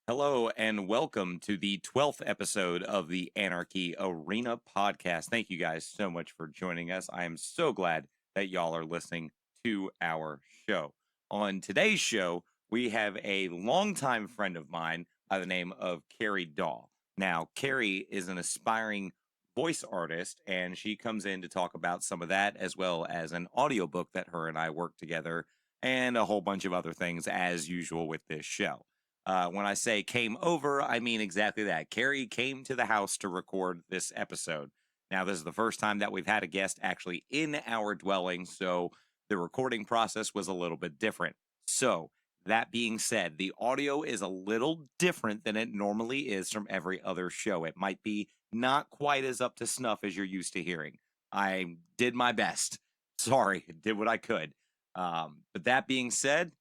Hello and welcome to the 12th episode of the Anarchy Arena podcast. Thank you guys so much for joining us. I am so glad that y'all are listening to our show. On today's show, we have a longtime friend of mine by the name of Carrie Daw. Now, Carrie is an aspiring voice artist, and she comes in to talk about some of that as well as an audiobook that her and I work together and a whole bunch of other things as usual with this show. When I say came over, I mean exactly that. Carrie came to the house to record this episode. Now, this is the first time that we've had a guest actually in our dwelling, so the recording process was a little bit different. So, that being said, the audio is a little different than it normally is from every other show. It might be not quite as up to snuff as you're used to hearing. I did my best. Sorry, did what I could. But that being said,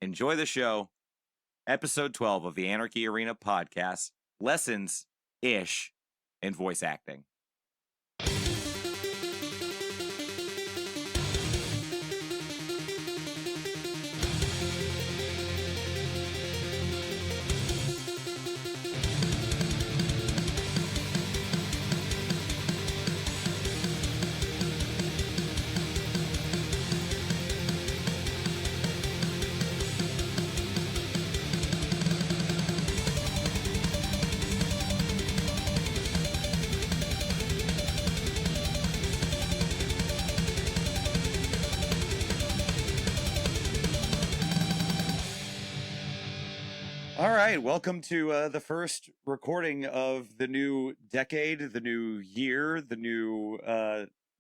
enjoy the show. Episode 12 of the Anarchy Arena podcast, Lessons-ish in Voice Acting. All right, welcome to the first recording of the new decade, the new year, the new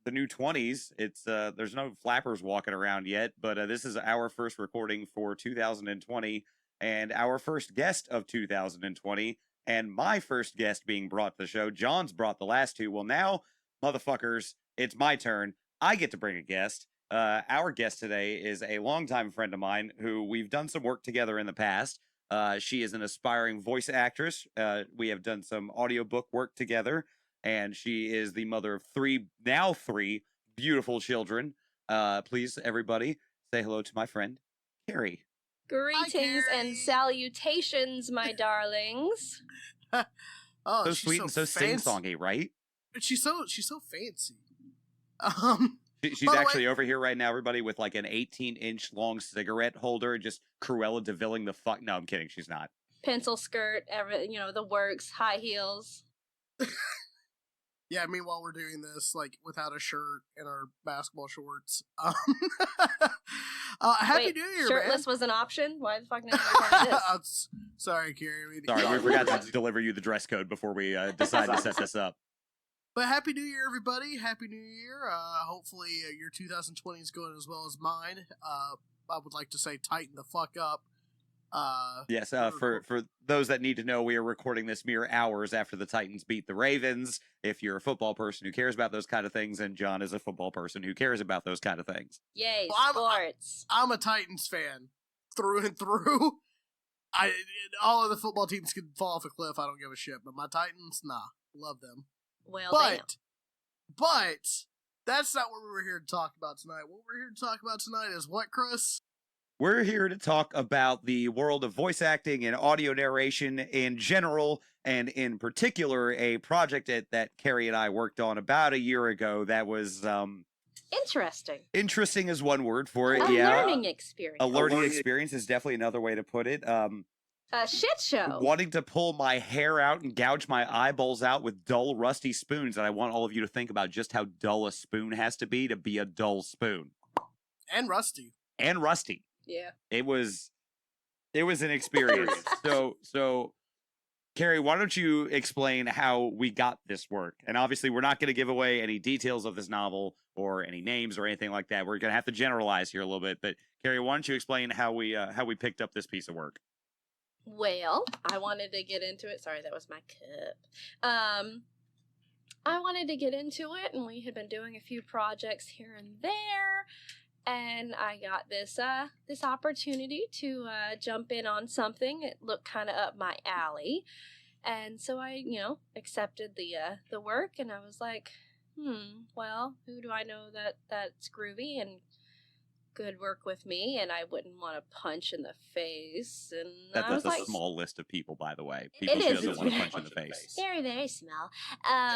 20s. It's there's no flappers walking around yet, but this is our first recording for 2020 and our first guest of 2020 and my first guest being brought to the show. John's brought the last two. Well, now, motherfuckers, it's my turn. I get to bring a guest. Our guest today is a longtime friend of mine who we've done some work together in the past. She is an aspiring voice actress. We have done some audiobook work together, and she is the mother of three beautiful children. Please, everybody, say hello to my friend, Carrie. Greetings and salutations, my darlings. So sweet and so sing-songy, right? She's so fancy. She's actually over here right now, everybody, with like an 18-inch long cigarette holder, just Cruella de Villing the fuck. No, I'm kidding. She's not. Pencil skirt, the works, high heels. Yeah, meanwhile we're doing this like without a shirt and our basketball shorts. Happy New Year, shirtless man. Was an option? Why the fuck didn't you this? Sorry, Carrie. Sorry, we forgot to deliver you the dress code before we decided to set this up. But Happy New Year, everybody. Happy New Year. Hopefully your 2020 is going as well as mine. I would like to say tighten the fuck up. Yes, for those that need to know, we are recording this mere hours after the Titans beat the Ravens. If you're a football person who cares about those kind of things, and John is a football person who cares about those kind of things. Yay, sports. I'm a Titans fan through and through. All of the football teams can fall off a cliff. I don't give a shit. But my Titans, nah. Love them. Well, but that's not what we're here to talk about tonight. What we're here to talk about tonight is what, Chris? We're here to talk about the world of voice acting and audio narration in general, and in particular, a project that Carrie and I worked on about a year ago that was interesting. Interesting is one word for it. A learning experience. A learning experience is definitely another way to put it. A shit show. Wanting to pull my hair out and gouge my eyeballs out with dull, rusty spoons. And I want all of you to think about just how dull a spoon has to be a dull spoon. And rusty. Yeah. It was an experience. So Carrie, why don't you explain how we got this work? And obviously we're not going to give away any details of this novel or any names or anything like that. We're going to have to generalize here a little bit, but Carrie, why don't you explain how we picked up this piece of work? Well, I wanted to get into it. Sorry, that was my cup. I wanted to get into it, and we had been doing a few projects here and there, and I got this opportunity to jump in on something. It looked kind of up my alley, and so I, accepted the work, and I was like, well, who do I know that's groovy and good work with me, and I wouldn't want to punch in the face. And That's I was a like, small list of people, by the way. People It she is. doesn't want to punch in the face. very, very small.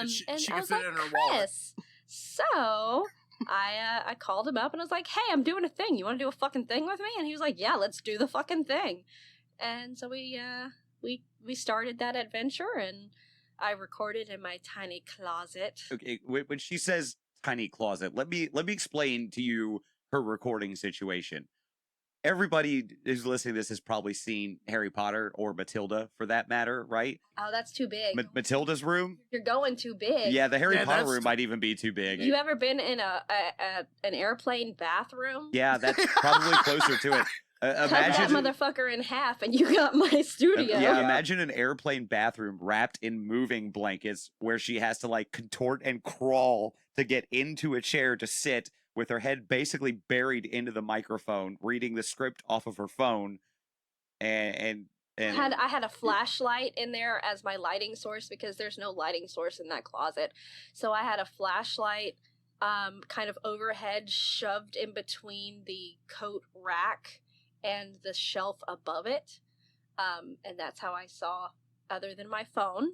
She And can I was fit like, it in her wallet. Chris. So I called him up and I was like, hey, I'm doing a thing. You want to do a fucking thing with me? And he was like, yeah, let's do the fucking thing. And so we started that adventure, and I recorded in my tiny closet. Okay, when she says tiny closet, let me explain to you her recording situation. Everybody who's listening to this has probably seen Harry Potter or Matilda, for that matter, right? Oh, that's too big. Matilda's room? You're going too big. Yeah, the Harry Potter that's room might even be too big. You ever been in an airplane bathroom? Yeah, that's probably closer to it. Cut that Imagine, motherfucker in half, and you got my studio. yeah, imagine an airplane bathroom wrapped in moving blankets where she has to like contort and crawl to get into a chair to sit with her head basically buried into the microphone, reading the script off of her phone, and I had a flashlight in there as my lighting source because there's no lighting source in that closet. So I had a flashlight kind of overhead shoved in between the coat rack and the shelf above it. And that's how I saw, other than my phone.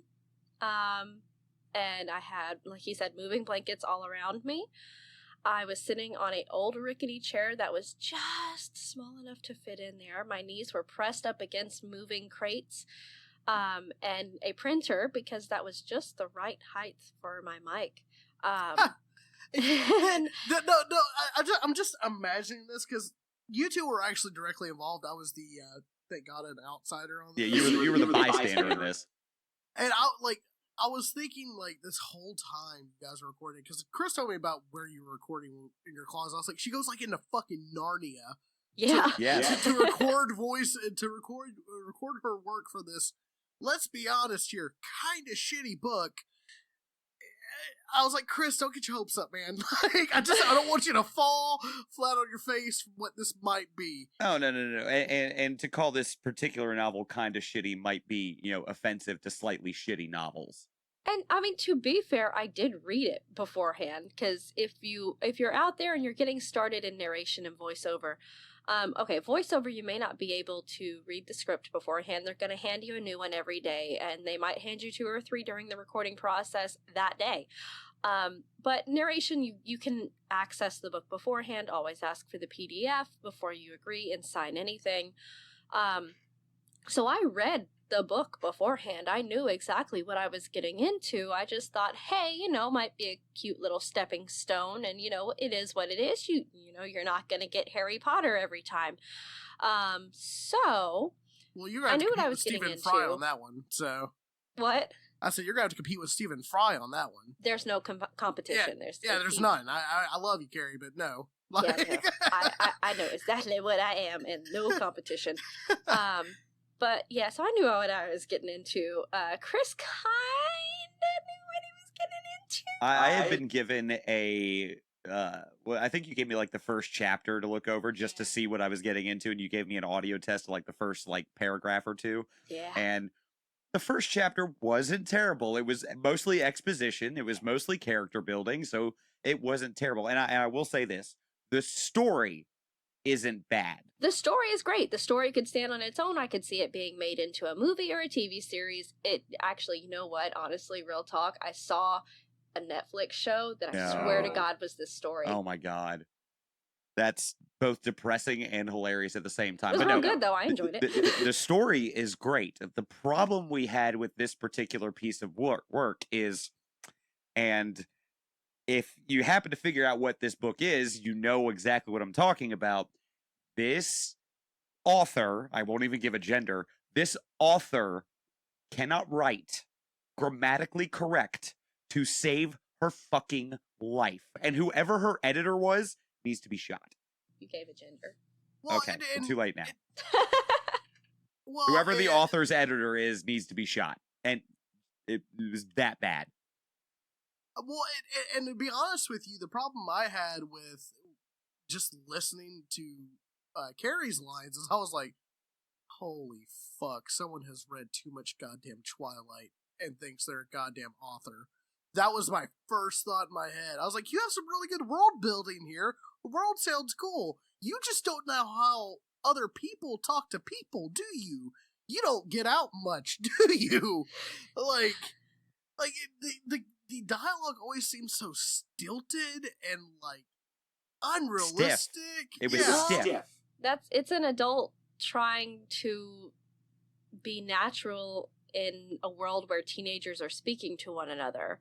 And I had, like he said, moving blankets all around me. I was sitting on an old rickety chair that was just small enough to fit in there. My knees were pressed up against moving crates, and a printer because that was just the right height for my mic. And I'm just imagining this because you two were actually directly involved. I was the thank God an outsider on this. yeah, you were the bystander in this. And I was thinking, like, this whole time you guys were recording, because Chris told me about where you were recording in your closet. I was like, she goes, like, into fucking Narnia. yeah. Yeah. To record voice, and to record her work for this, let's be honest here, kind of shitty book. I was like, Chris, don't get your hopes up, man. Like, I don't want you to fall flat on your face from what this might be. Oh, no. And to call this particular novel kind of shitty might be, offensive to slightly shitty novels. And I mean, to be fair, I did read it beforehand because if you're out there and you're getting started in narration and voiceover, voiceover, you may not be able to read the script beforehand. They're going to hand you a new one every day, and they might hand you 2 or 3 during the recording process that day. But narration, you can access the book beforehand. Always ask for the PDF before you agree and sign anything. So I read the book beforehand. I knew exactly what I was getting into. I just thought, hey, might be a cute little stepping stone, and it is what it is. You're not going to get Harry Potter every time. So Well, you're I going to knew what I compete was with getting Stephen Fry into. on that one. So What? I said you're going to have to compete with Stephen Fry on that one. There's no competition. There's none. I love you, Carrie, but no. Yeah, no. I know exactly what I am, and no competition. But yeah, so I knew what I was getting into. Chris kind of knew what he was getting into. I had been given I think you gave me like the first chapter to look over just to see what I was getting into, and you gave me an audio test of like the first like paragraph or two. Yeah. And the first chapter wasn't terrible. It was mostly exposition. It was mostly character building, so it wasn't terrible. And I will say this: the story isn't bad. The story is great. The story could stand on its own. I could see it being made into a movie or a TV series. It actually, you know what? Honestly, real talk, I saw a Netflix show that I swear to God was this story. Oh my God. That's both depressing and hilarious at the same time. It was But real no, good, though. I enjoyed it. the story is great. The problem we had with this particular piece of work is, and if you happen to figure out what this book is, you know exactly what I'm talking about. This author, I won't even give a gender, this author cannot write grammatically correct to save her fucking life. And whoever her editor was needs to be shot. You gave a gender. Well, Okay, too late now. Well, Whoever the author's editor is needs to be shot. And it was that bad. Well, and to be honest with you, the problem I had with just listening to Carrie's lines is I was like, holy fuck, someone has read too much goddamn Twilight and thinks they're a goddamn author. That was my first thought in my head. I was like, you have some really good world building here. The world sounds cool. You just don't know how other people talk to people, do you? You don't get out much, do you? Like the dialogue always seems so stilted and like unrealistic. It was stiff. It's an adult trying to be natural in a world where teenagers are speaking to one another.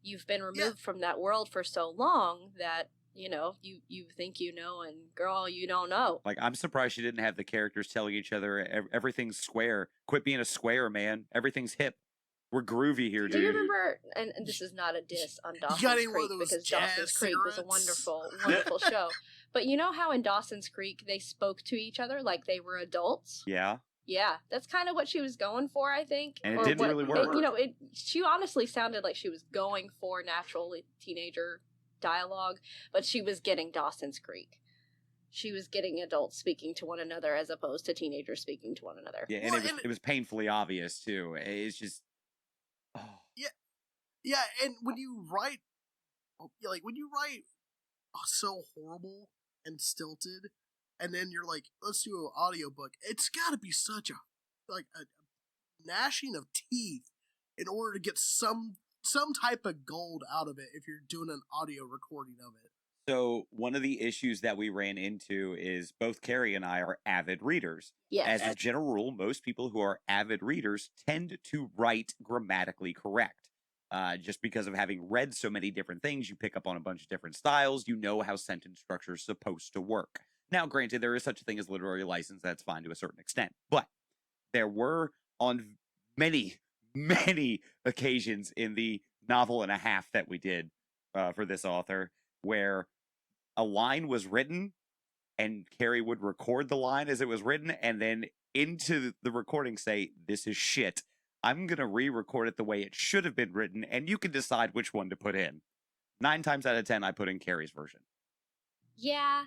You've been removed from that world for so long that, you know, you think you know, and girl, you don't know. Like, I'm surprised she didn't have the characters telling each other everything's square. Quit being a square, man. Everything's hip. We're groovy here, dude. Do you remember, and this is not a diss on Dawson's Creek, because Dawson's Creek was a wonderful, wonderful show. But you know how in Dawson's Creek they spoke to each other like they were adults? Yeah. Yeah, that's kind of what she was going for, I think. And it didn't really work. She honestly sounded like she was going for natural teenager dialogue, but she was getting Dawson's Creek. She was getting adults speaking to one another as opposed to teenagers speaking to one another. Yeah, and it was painfully obvious, too. It's just... Oh. Yeah, and when you write so horrible and stilted, and then you're like, let's do an audiobook, it's gotta be such a gnashing of teeth in order to get some type of gold out of it if you're doing an audio recording of it. So one of the issues that we ran into is both Carrie and I are avid readers. Yes. As a general rule, most people who are avid readers tend to write grammatically correct. Just because of having read so many different things, you pick up on a bunch of different styles. You know how sentence structure is supposed to work. Now, granted, there is such a thing as literary license. That's fine to a certain extent. But there were on many, many occasions in the novel and a half that we did for this author where a line was written and Carrie would record the line as it was written and then into the recording say, this is shit. I'm going to re-record it the way it should have been written, and you can decide which one to put in. 9 times out of 10, I put in Carrie's version. Yeah,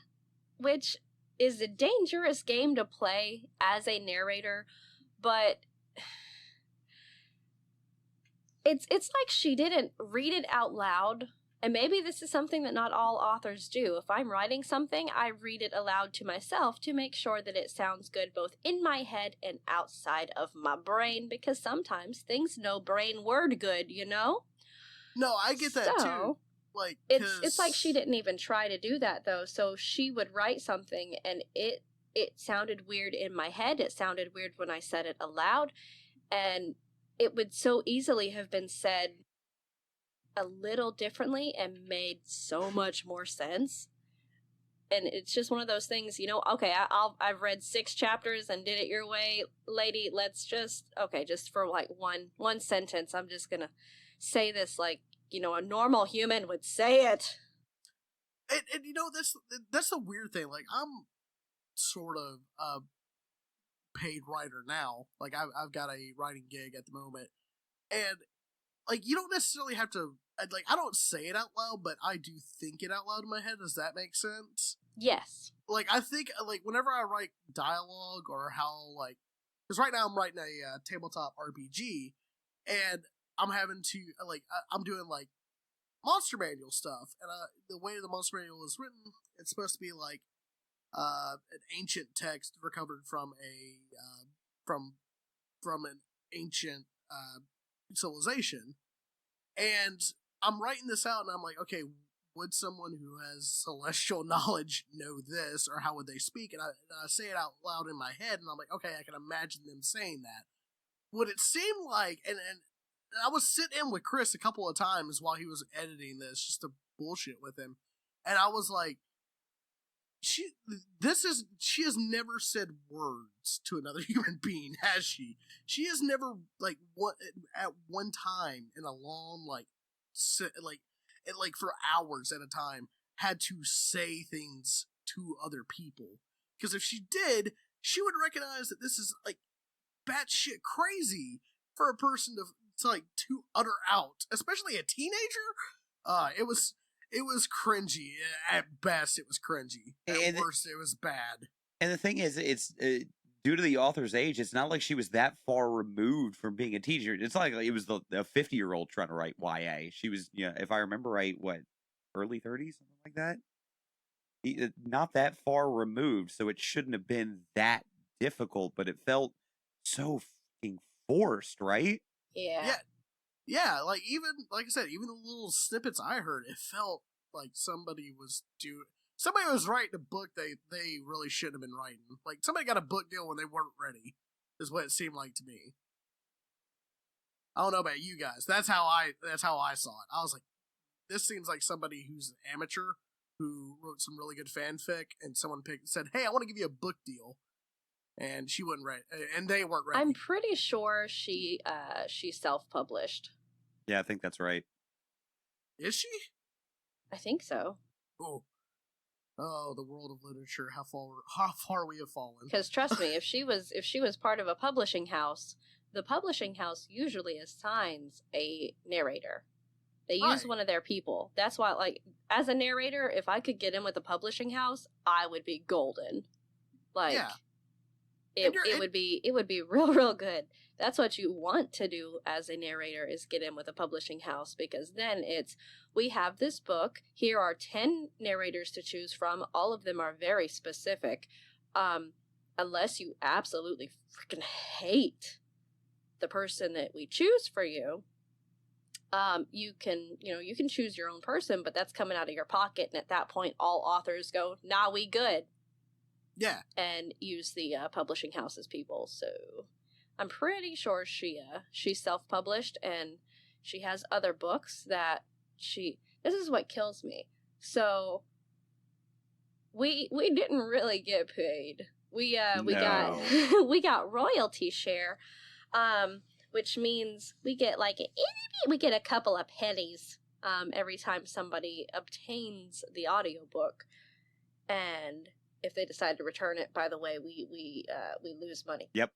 which is a dangerous game to play as a narrator, but it's like she didn't read it out loud. And maybe this is something that not all authors do. If I'm writing something, I read it aloud to myself to make sure that it sounds good both in my head and outside of my brain, because sometimes things no brain word good, you know? No, I get that too. Like, it's like she didn't even try to do that though. So she would write something and it sounded weird in my head. It sounded weird when I said it aloud, and it would so easily have been said a little differently and made so much more sense. And it's just one of those things, you know, okay, I've read 6 chapters and did it your way, lady. Let's just for like one sentence, I'm just gonna say this like, you know, a normal human would say it. And you know, that's the weird thing. Like, I'm sort of a paid writer now. Like, I've got a writing gig at the moment, and like, you don't necessarily have to. Like, I don't say it out loud, but I do think it out loud in my head. Does that make sense? Yes. Like, I think, like, whenever I write dialogue or how, like, because right now I'm writing a tabletop RPG, and I'm having to, like, I'm doing, like, monster manual stuff, and the way the monster manual is written, it's supposed to be, like, an ancient text recovered from from an ancient civilization, and I'm writing this out, and I'm like, okay, would someone who has celestial knowledge know this, or how would they speak? And I say it out loud in my head, and I'm like, okay, I can imagine them saying that. Would it seem like, and I was sitting in with Chris a couple of times while he was editing this, just to bullshit with him, and I was like, she has never said words to another human being, has she? She has never, like, at one time in a long, like for hours at a time, had to say things to other people. Because if she did, she would recognize that this is, like, batshit crazy for a person to utter out, especially a teenager. It was cringy. At best, it was cringy. At worst, it was bad. And the thing is, it's due to the author's age, it's not like she was that far removed from being a teacher. It's like it was a 50-year-old trying to write YA. She was, if I remember right, what, early 30s, something like that? Not that far removed, so it shouldn't have been that difficult, but it felt so fucking forced, right? Yeah. Yeah, like I said, even the little snippets I heard, it felt like somebody was writing a book they really shouldn't have been writing. Like somebody got a book deal when they weren't ready, is what it seemed like to me. I don't know about you guys. That's how I saw it. I was like, this seems like somebody who's an amateur who wrote some really good fanfic, and someone said, "Hey, I want to give you a book deal," and she wasn't ready, and they weren't ready. I'm pretty sure she self-published. Yeah, I think that's right. Is she? I think so. Oh, the world of literature! How far we have fallen. Because trust me, if she was part of a publishing house, the publishing house usually assigns a narrator. They use one of their people. That's why, like, as a narrator, if I could get in with a publishing house, I would be golden. Like, it would be real good. That's what you want to do as a narrator, is get in with a publishing house, because then we have this book. Here are 10 narrators to choose from. All of them are very specific. Unless you absolutely freaking hate the person that we choose for you, you can choose your own person, but that's coming out of your pocket. And at that point, all authors go, "Nah, we good." Yeah. And use the publishing house's people. So I'm pretty sure she self-published, and she has other books that this is what kills me. So we didn't really get paid. We got we got royalty share, which means we get a couple of pennies every time somebody obtains the audiobook. And if they decide to return it, by the way, we lose money. Yep.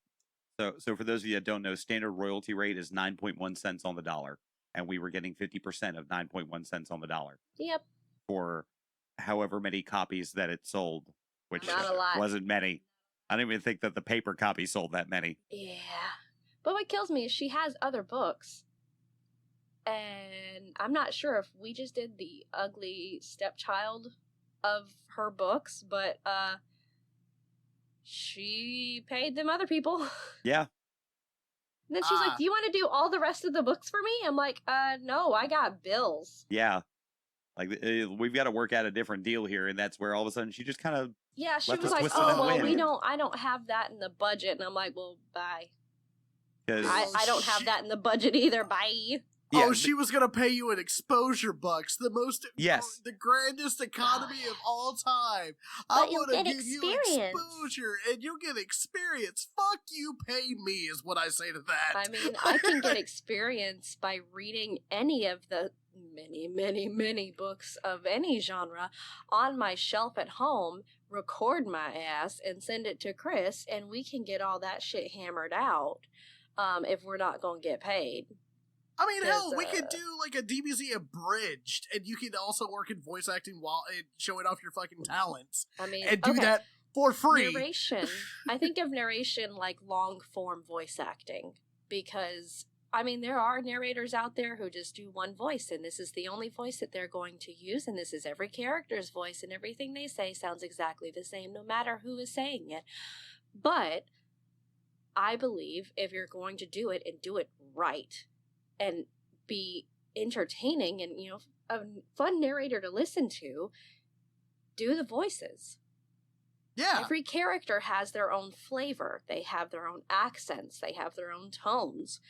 So for those of you that don't know, standard royalty rate is 9.1 cents on the dollar, and we were getting 50% of 9.1 cents on the dollar. Yep. For however many copies that it sold, which not a lot. Wasn't many. I don't even think that the paper copy sold that many. Yeah. But what kills me is she has other books. And I'm not sure if we just did the ugly stepchild of her books, but she paid them other people. Yeah. And then she's like, "Do you want to do all the rest of the books for me?" I'm like, no, I got bills. Yeah. Like, we've got to work out a different deal here, and that's where all of a sudden she just kind of... Yeah, she was like, "Oh, well, I don't have that in the budget." And I'm like, "Well, bye." I don't have that in the budget either, bye. Yeah, she was gonna pay you in exposure bucks, the grandest economy of all time. I want to give you exposure, and you'll get experience. Fuck you, pay me, is what I say to that. I mean, I can get experience by reading any of the many books of any genre on my shelf at home, record my ass, and send it to Chris, and we can get all that shit hammered out if we're not gonna get paid. I mean, hell, we could do like a DBZ abridged, and you could also work in voice acting while showing off your fucking talents. I mean, and do that for free. Narration. I think of narration like long form voice acting, because I mean, there are narrators out there who just do one voice, and this is the only voice that they're going to use, and this is every character's voice, and everything they say sounds exactly the same, no matter who is saying it. But I believe if you're going to do it, and do it right, and be entertaining and, a fun narrator to listen to, do the voices. Yeah. Every character has their own flavor. They have their own accents. They have their own tones.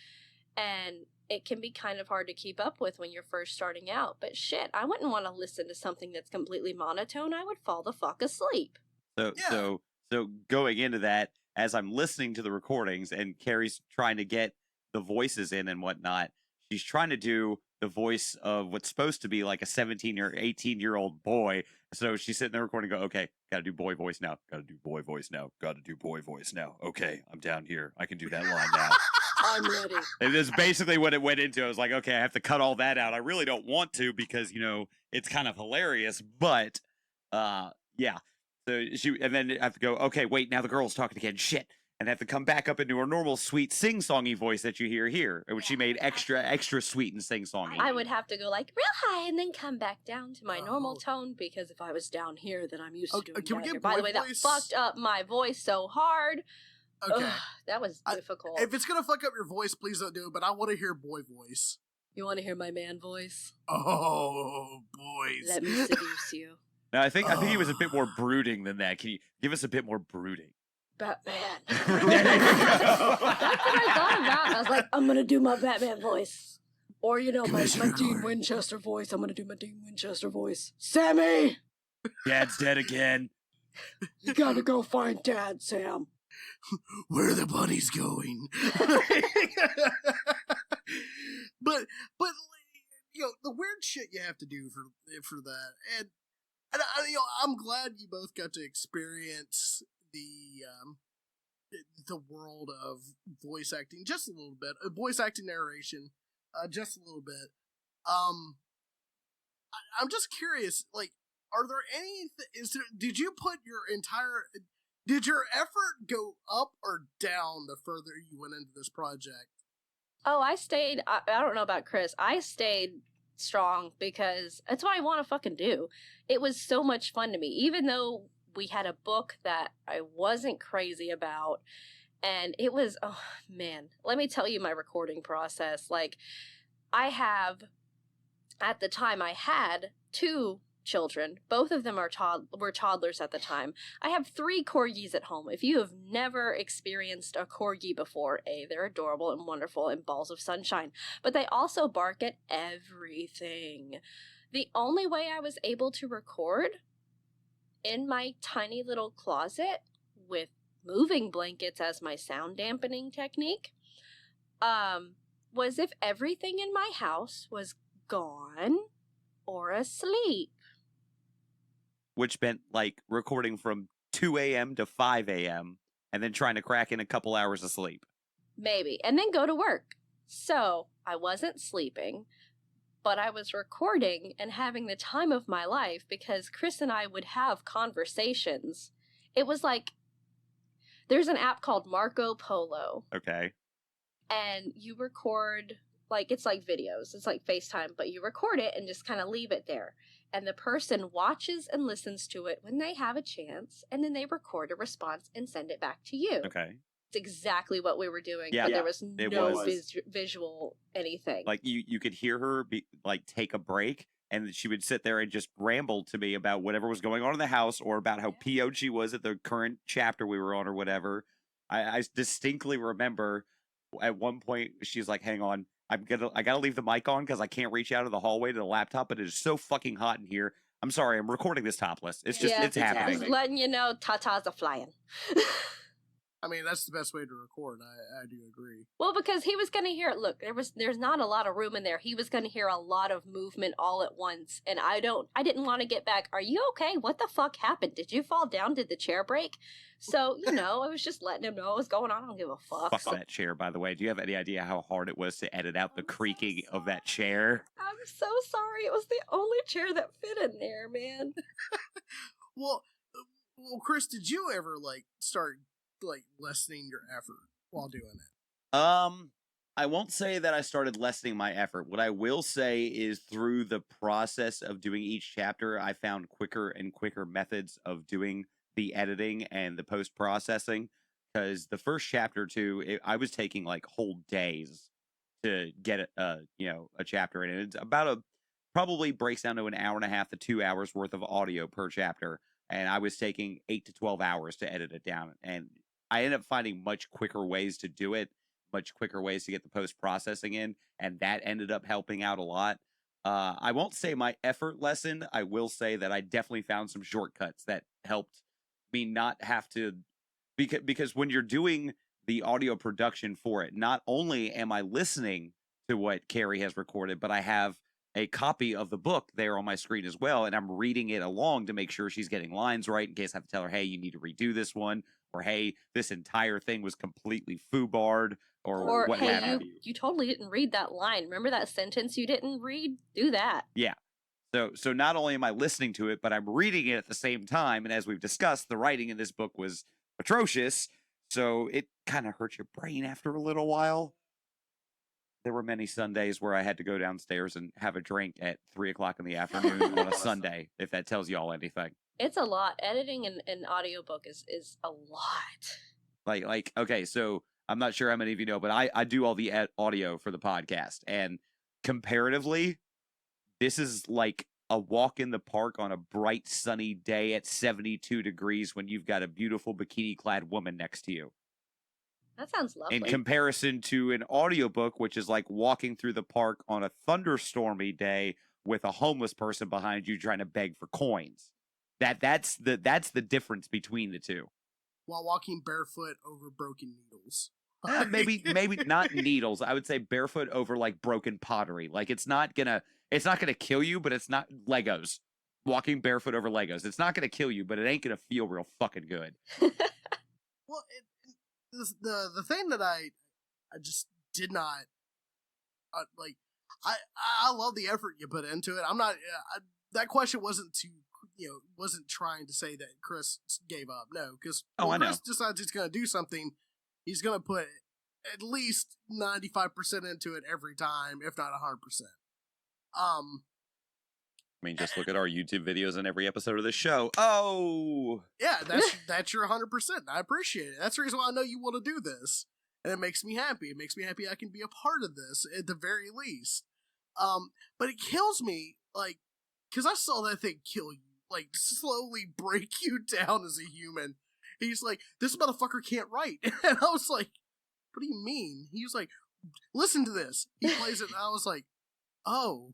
And it can be kind of hard to keep up with when you're first starting out. But shit, I wouldn't want to listen to something that's completely monotone. I would fall the fuck asleep. So going into that, as I'm listening to the recordings and Carrie's trying to get the voices in and whatnot, she's trying to do the voice of what's supposed to be like a 17 or 18-year-old boy. So she's sitting there recording, go, okay, gotta do boy voice now, gotta do boy voice now, gotta do boy voice now. Okay, I'm down here, I can do that line now. I'm ready. And that's basically what it went into. I was like, okay, I have to cut all that out. I really don't want to, because it's kind of hilarious, but yeah. So and then I have to go, okay, wait, now the girl's talking again. Shit. and have to come back up into her normal sweet sing-songy voice that you hear here, which she made extra sweet and sing-songy. I would have to go like real high and then come back down to my normal tone, because if I was down here, then I'm used to doing can we down get here. By the way, that voice? fucked up my voice so hard. Okay. Ugh, that was difficult. If it's gonna fuck up your voice, please don't do it. But I want to hear boy voice. You want to hear my man voice? Oh, boys. Let me seduce you. No, I think he was a bit more brooding than that. Can you give us a bit more brooding? Batman. There you go. That's what I thought about. I was like, I'm gonna do my Batman voice. Or, you know, my Dean Winchester voice. I'm gonna do my Dean Winchester voice. Sammy! Dad's dead again. You gotta go find Dad, Sam. Where are the bunnies going? but you know, the weird shit you have to do for that, and you know, I'm glad you both got to experience the world of voice acting just a little bit, voice acting narration, just a little bit. I'm just curious, like, are there any? Did you put your entire? Did your effort go up or down the further you went into this project? Oh, I stayed. I don't know about Chris. I stayed strong because that's what I want to fucking do. It was so much fun to me, even though we had a book that I wasn't crazy about. And it was, oh man, let me tell you my recording process. Like, at the time, I had 2 children. Both of them were toddlers at the time. I have 3 corgis at home. If you have never experienced a corgi before, they're adorable and wonderful and balls of sunshine, but they also bark at everything. The only way I was able to record in my tiny little closet with moving blankets as my sound dampening technique was if everything in my house was gone or asleep. Which meant, like, recording from 2 a.m. to 5 a.m. and then trying to crack in a couple hours of sleep. Maybe. And then go to work. So, I wasn't sleeping, but I was recording and having the time of my life because Chris and I would have conversations. It was like, there's an app called Marco Polo. Okay. And you record, like, it's like videos. It's like FaceTime, but you record it and just kind of leave it there. And the person watches and listens to it when they have a chance, and then they record a response and send it back to you. Okay. It's exactly what we were doing, Yeah, but there was no was. visual anything. Like, you could hear her take a break, and she would sit there and just ramble to me about whatever was going on in the house, or about how PO'd she was at the current chapter we were on, or whatever. I distinctly remember at one point she's like, "Hang on, I gotta leave the mic on because I can't reach out of the hallway to the laptop, but it is so fucking hot in here. I'm sorry, I'm recording this topless. It's just it's happening." Just letting you know, tatas are flying. I mean, that's the best way to record. I do agree. Well, because he was going to hear, look, there's not a lot of room in there. He was going to hear a lot of movement all at once. And I didn't want to get back. Are you okay? What the fuck happened? Did you fall down? Did the chair break? So, you know, I was just letting him know what was going on. I don't give a fuck. Fuck that chair, by the way. Do you have any idea how hard it was to edit out the creaking of that chair? I'm so sorry. It was the only chair that fit in there, man. Well, Chris, did you ever start lessening your effort while doing it? I won't say that I started lessening my effort. What I will say is through the process of doing each chapter, I found quicker and quicker methods of doing the editing and the post-processing. Because the first chapter I was taking like whole days to get a chapter in. And it's probably breaks down to an hour and a half to 2 hours worth of audio per chapter. And I was taking 8 to 12 hours to edit it down. And I ended up finding much quicker ways to do it, much quicker ways to get the post-processing in, and that ended up helping out a lot. I won't say my effort lessened. I will say that I definitely found some shortcuts that helped me not have to, because when you're doing the audio production for it, not only am I listening to what Carrie has recorded, but I have a copy of the book there on my screen as well, and I'm reading it along to make sure she's getting lines right in case I have to tell her, hey, you need to redo this one, or hey, this entire thing was completely foobarred, or what hey, have you. You totally didn't read that line. Remember that sentence you didn't read? Do that. Yeah. So not only am I listening to it, but I'm reading it at the same time, and as we've discussed, the writing in this book was atrocious, So it kind of hurts your brain after a little while. There were many Sundays where I had to go downstairs and have a drink at 3 o'clock in the afternoon on a Sunday, if that tells y'all anything. It's a lot. Editing an audiobook is a lot. Like, okay, so I'm not sure how many of you know, but I do all the audio for the podcast. And comparatively, this is like a walk in the park on a bright, sunny day at 72 degrees when you've got a beautiful bikini-clad woman next to you. That sounds lovely. In comparison to an audiobook, which is like walking through the park on a thunderstormy day with a homeless person behind you trying to beg for coins. That's the difference between the two. While walking barefoot over broken needles. Maybe not needles. I would say barefoot over like broken pottery. Like it's not gonna kill you, but it's not Legos. Walking barefoot over Legos. It's not gonna kill you, but it ain't gonna feel real fucking good. Well, the thing that I just did not like. I love the effort you put into it. I'm not. That question wasn't wasn't trying to say that Chris gave up. No, because Chris decides he's going to do something, he's going to put at least 95% into it every time, if not 100%. I mean, just look at our YouTube videos in every episode of the show. Oh, yeah, that's your 100%. I appreciate it. That's the reason why I know you want to do this, and it makes me happy. It makes me happy I can be a part of this at the very least. But it kills me, like, because I saw that thing kill you, like, slowly break you down as a human. He's like, this motherfucker can't write. And I was like, what do you mean? He was like, listen to this. He plays it, and I was like, oh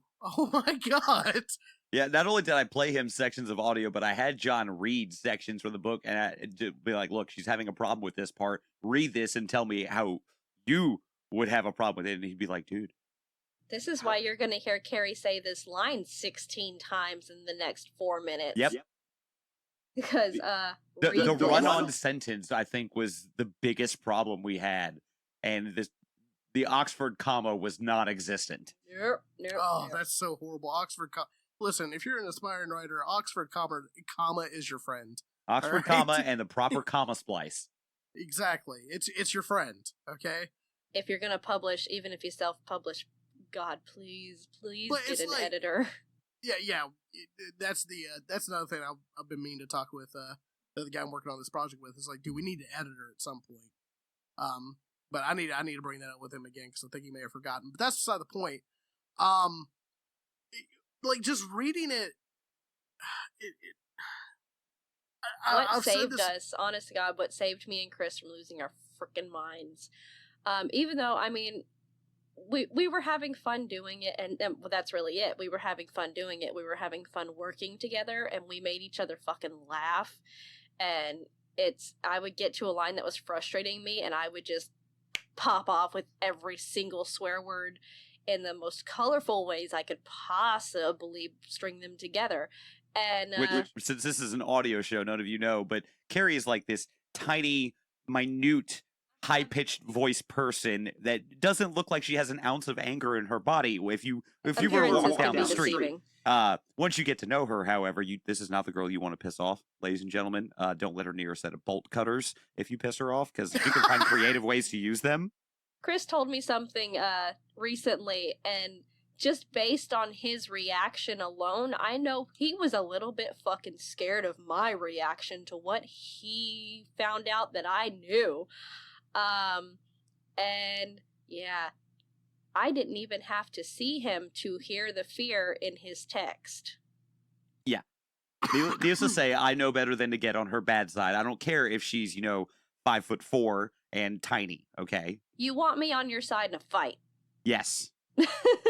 my god. Yeah, not only did I play him sections of audio, but I had John read sections from the book, and I'd be like, look, she's having a problem with this part. Read this and tell me how you would have a problem with it. And he'd be like, dude. This is why you're going to hear Carrie say this line 16 times in the next 4 minutes. Yep. Because the run-on sentence, I think, was the biggest problem we had. And the Oxford comma was non-existent. Nope. That's so horrible. Oxford comma. Listen, if you're an aspiring writer, Oxford comma is your friend. Oxford comma and the proper comma splice. Exactly. It's your friend, okay? If you're going to publish, even if you self-publish, God, please get an editor. Yeah. That's another thing I've been meaning to talk with the guy I'm working on this project with. Is like, do we need an editor at some point? But I need to bring that up with him again because I think he may have forgotten. But that's beside the point. Like just reading it. What saved us, honest to God, what saved me and Chris from losing our freaking minds. Even though, I mean, we were having fun doing it, and well, that's really it. We were having fun doing it. We were having fun working together, and we made each other fucking laugh. And I would get to a line that was frustrating me, and I would just pop off with every single swear word in the most colorful ways I could possibly string them together. And which, since this is an audio show, none of you know, but Carrie is like this tiny, minute, high-pitched voice person that doesn't look like she has an ounce of anger in her body. If you were to walk down the street, once you get to know her, however, this is not the girl you want to piss off, ladies and gentlemen. Don't let her near a set of bolt cutters if you piss her off, because you can find creative ways to use them. Chris told me something recently, and just based on his reaction alone, I know he was a little bit fucking scared of my reaction to what he found out that I knew. And yeah, I didn't even have to see him to hear the fear in his text. Yeah. Needless to say, I know better than to get on her bad side. I don't care if she's, 5'4" and tiny, okay? You want me on your side in a fight. Yes.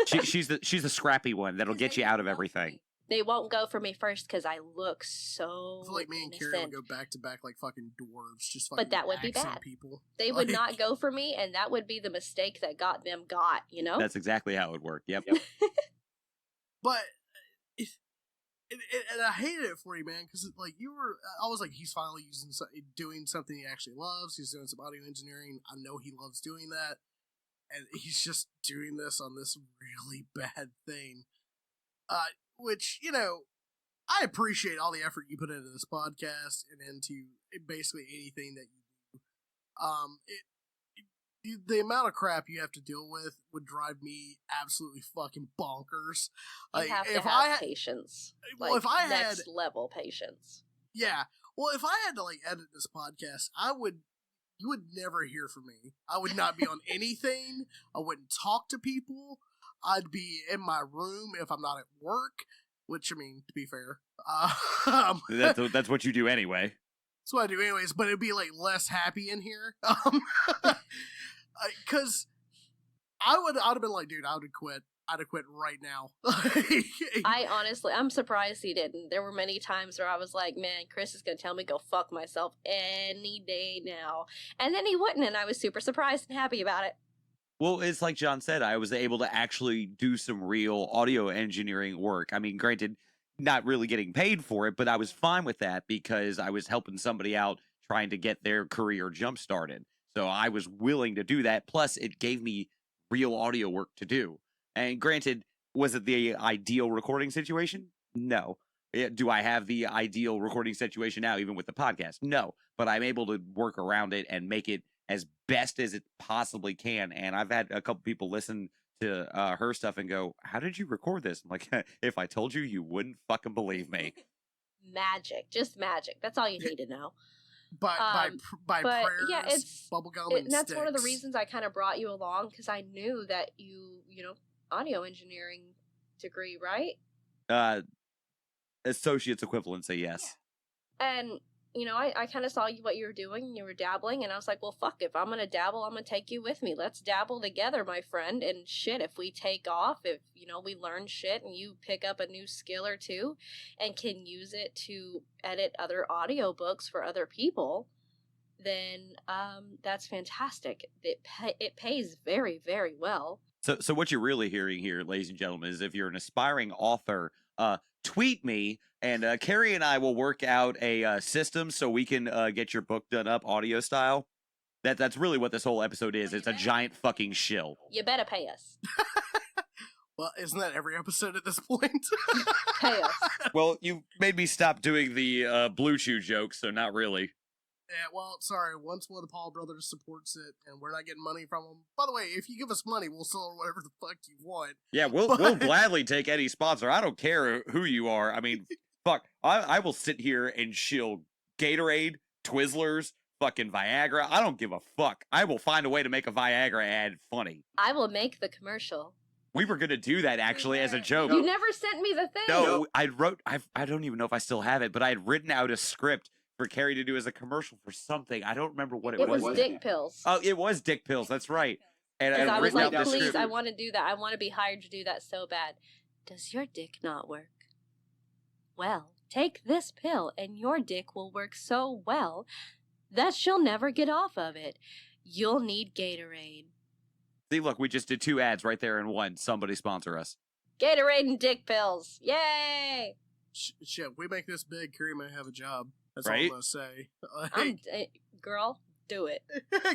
she's the scrappy one that'll get you out of everything. They won't go for me first because I look so I feel like me and Carrie would go back to back like fucking dwarves, just fucking. But that would be bad. People. They would not go for me, and that would be the mistake that got them got. That's exactly how it would work. Yep. But and I hated it for you, man, because like I was like, he's finally doing something he actually loves. He's doing some audio engineering. I know he loves doing that, and he's just doing this on this really bad thing. Which, I appreciate all the effort you put into this podcast and into basically anything that you do. The amount of crap you have to deal with would drive me absolutely fucking bonkers. You have to have patience. Well, if I had next level patience. Yeah. Well, if I had to like edit this podcast, you would never hear from me. I would not be on anything. I wouldn't talk to people. I'd be in my room if I'm not at work, which, I mean, to be fair, that's what you do anyway. That's what I do anyways, but it'd be like less happy in here. Because I'd have been like, dude, I would have quit. I'd have quit right now. I'm surprised he didn't. There were many times where I was like, man, Chris is going to tell me go fuck myself any day now. And then he wouldn't, and I was super surprised and happy about it. Well, it's like John said, I was able to actually do some real audio engineering work. I mean, granted, not really getting paid for it, but I was fine with that because I was helping somebody out trying to get their career jump started. So I was willing to do that. Plus, it gave me real audio work to do. And granted, was it the ideal recording situation? No. Do I have the ideal recording situation now, even with the podcast? No. But I'm able to work around it and make it as best as it possibly can. And I've had a couple people listen to her stuff and go, how did you record this? I'm like, if I told you, you wouldn't fucking believe me. Magic. Just magic. That's all you need to know. By prayers, yeah, it's bubblegum, and that's sticks. one of the reasons I kind of brought you along, because I knew that you audio engineering degree, right? Associate's equivalency, yes. Yeah. And I kind of saw what you were doing, and you were dabbling, and I was like, well, fuck, if I'm gonna dabble, I'm gonna take you with me. Let's dabble together, my friend. And shit, if we take off, if we learn shit and you pick up a new skill or two and can use it to edit other audiobooks for other people, then that's fantastic. It pays very, very well. So what you're really hearing here, ladies and gentlemen, is if you're an aspiring author, tweet me, and Carrie and I will work out a system so we can get your book done up audio style. That's really what this whole episode is. It's a giant fucking shill. You better pay us. Well, isn't that every episode at this point? Pay us. Well, you made me stop doing the Blue Chew joke, so not really. Yeah, well, sorry. Once one of the Paul brothers supports it, and we're not getting money from them. By the way, if you give us money, we'll sell whatever the fuck you want. Yeah, we'll gladly take any sponsor. I don't care who you are. I mean, fuck, I will sit here and shill Gatorade, Twizzlers, fucking Viagra. I don't give a fuck. I will find a way to make a Viagra ad funny. I will make the commercial. We were gonna do that actually as a joke. You never sent me the thing. No, I don't even know if I still have it, but I had written out a script for Carrie to do as a commercial for something. I don't remember what it was. It was dick pills. Oh, it was dick pills. That's right. And I was like, please, script. I want to do that. I want to be hired to do that so bad. Does your dick not work? Well, take this pill and your dick will work so well that she'll never get off of it. You'll need Gatorade. See, look, we just did 2 ads right there in one. Somebody sponsor us. Gatorade and dick pills. Yay! Shit, we make this big, Carrie may have a job. That's right? all I'm gonna say. Girl, do it.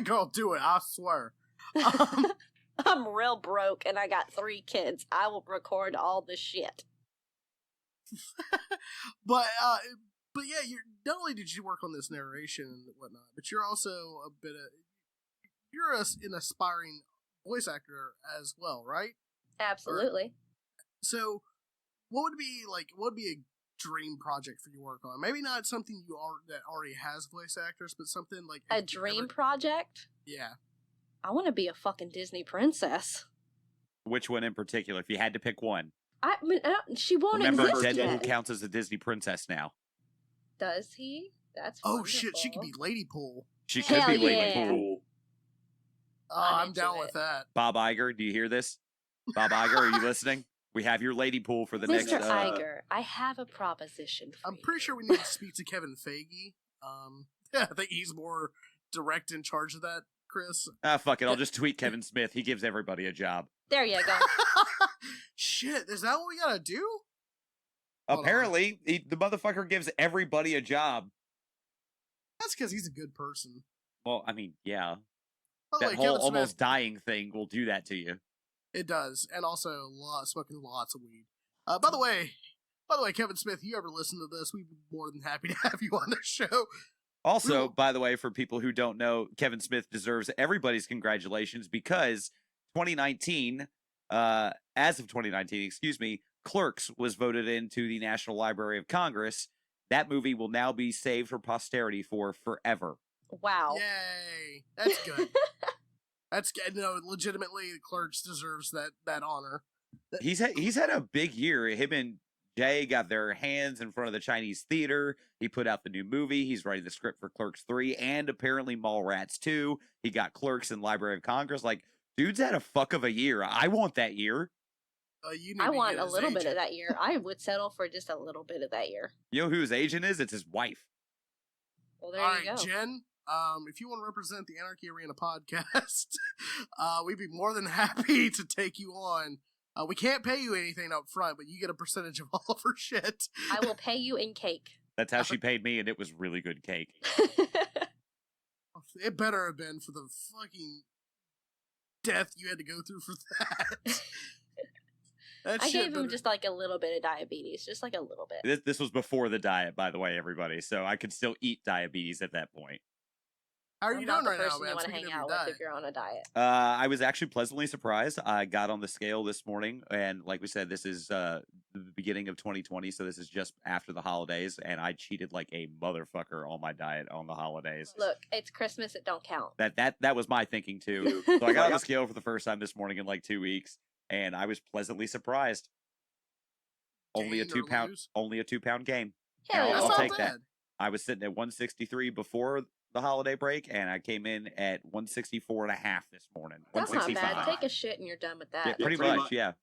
Girl, do it, I swear. I'm real broke and I got 3 kids. I will record all the shit. But yeah, not only did you work on this narration and whatnot, but you're also you're an aspiring voice actor as well, right? Absolutely. So, what would be a dream project for you to work on? Maybe not something that already has voice actors, but something like a dream project? Yeah. I want to be a fucking Disney princess. Which one in particular? If you had to pick one. I mean, she won't Remember, exist Deadpool yet. counts as a Disney princess now. Does he? That's oh wonderful. shit, she could be Lady Pool. She Hell could be Lady yeah. Pool. Oh, I'm down with that. Bob Iger, do you hear this? Bob Iger, are you listening? We have your Lady Pool for the Mr. next... Iger, I have a proposition for I'm you. pretty sure we need to speak to Kevin Feige. I think he's more direct in charge of that, Chris. Fuck it, I'll just tweet Kevin Smith. He gives everybody a job. There you go. Shit, is that what we gotta do? Apparently, the motherfucker gives everybody a job. That's because he's a good person. Well, I mean, yeah. By the That way, whole Kevin almost Smith, dying thing will do that to you. it does, and also smoking lots of weed. By the way, Kevin Smith, you ever listen to this? We'd be more than happy to have you on the show. Also, by the way, for people who don't know, Kevin Smith deserves everybody's congratulations because 2019, as of 2019, excuse me, Clerks was voted into the National Library of Congress. That movie will now be saved for posterity for forever. Wow. Yay. That's good. That's good. No, legitimately, Clerks deserves that honor. He's had a big year. Him and Jay got their hands in front of the Chinese theater. He put out the new movie. He's writing the script for Clerks 3 and apparently Mallrats 2. He got Clerks in Library of Congress. Like, dude's had a fuck of a year. I want that year. I want a little bit of that year. I would settle for just a little bit of that year. You know who his agent is? It's his wife. Well, there All you right, go. Jen, if you want to represent the Anarchy Arena podcast, we'd be more than happy to take you on. We can't pay you anything up front, but you get a percentage of all of her shit. I will pay you in cake. That's how she paid me, and it was really good cake. It better have been for the fucking death you had to go through for that. I gave him just like a little bit of diabetes, just like a little bit. This was before the diet, by the way, everybody. So I could still eat diabetes at that point. How are you doing right now, man? You want to hang out with if you're on a diet. I was actually pleasantly surprised. I got on the scale this morning, and like we said, this is the beginning of 2020, so this is just after the holidays, and I cheated like a motherfucker on my diet on the holidays. Look, it's Christmas; it don't count. That was my thinking too. So I got on the scale for the first time this morning in like 2 weeks, and I was pleasantly surprised. Only a 2 pound gain. Yeah, I'll take that. I was sitting at 163 before the holiday break, and I came in at 164 and a half this morning. That's not bad. Take a shit and you're done with that. Yeah, pretty much, yeah.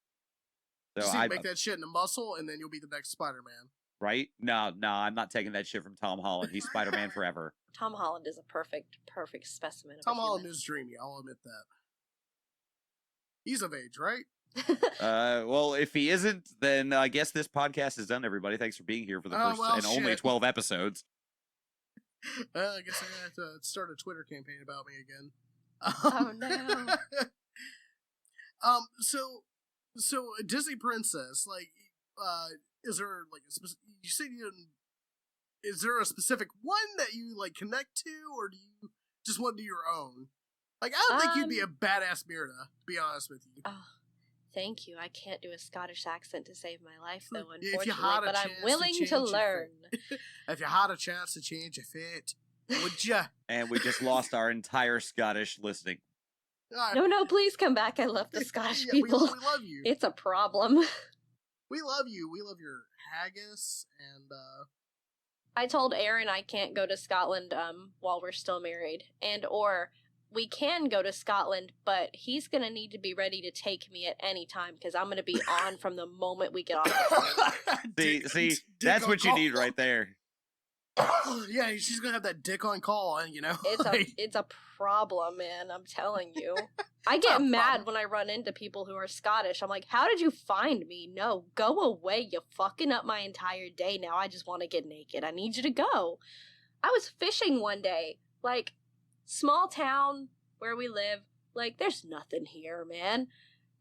So I make that shit into muscle, and then you'll be the next Spider-Man. Right? No, I'm not taking that shit from Tom Holland. He's Spider-Man forever. Tom Holland is a perfect specimen. Tom Holland is dreamy. I'll admit that. He's of age, right? Well, if he isn't, then I guess this podcast is done, everybody. Thanks for being here for the first only 12 episodes. I guess I'm gonna have to start a Twitter campaign about me again. Oh no. So Disney Princess, like, is there like you said you didn't? Is there a specific one that you like connect to, or do you just want to do your own? Like, I don't think you'd be a badass Mirna, to be honest with you. Oh, thank you. I can't do a Scottish accent to save my life, though, If unfortunately, you had but I'm willing to learn. If you had a chance to change your fate, would you? And we just lost our entire Scottish listening. No, please come back. I love the Scottish people. We love you. It's a problem. We love you. We love your haggis, and I told Aaron I can't go to Scotland while we're still married, or we can go to Scotland, but he's going to need to be ready to take me at any time because I'm going to be on from the moment we get off. See, that's what you need right there. Yeah, she's going to have that dick on call, you know? It's a problem, man. I'm telling you. I get mad when I run into people who are Scottish. I'm like, how did you find me? No, go away. You're fucking up my entire day now. I just want to get naked. I need you to go. I was fishing one day, like, small town where we live, like, there's nothing here, man.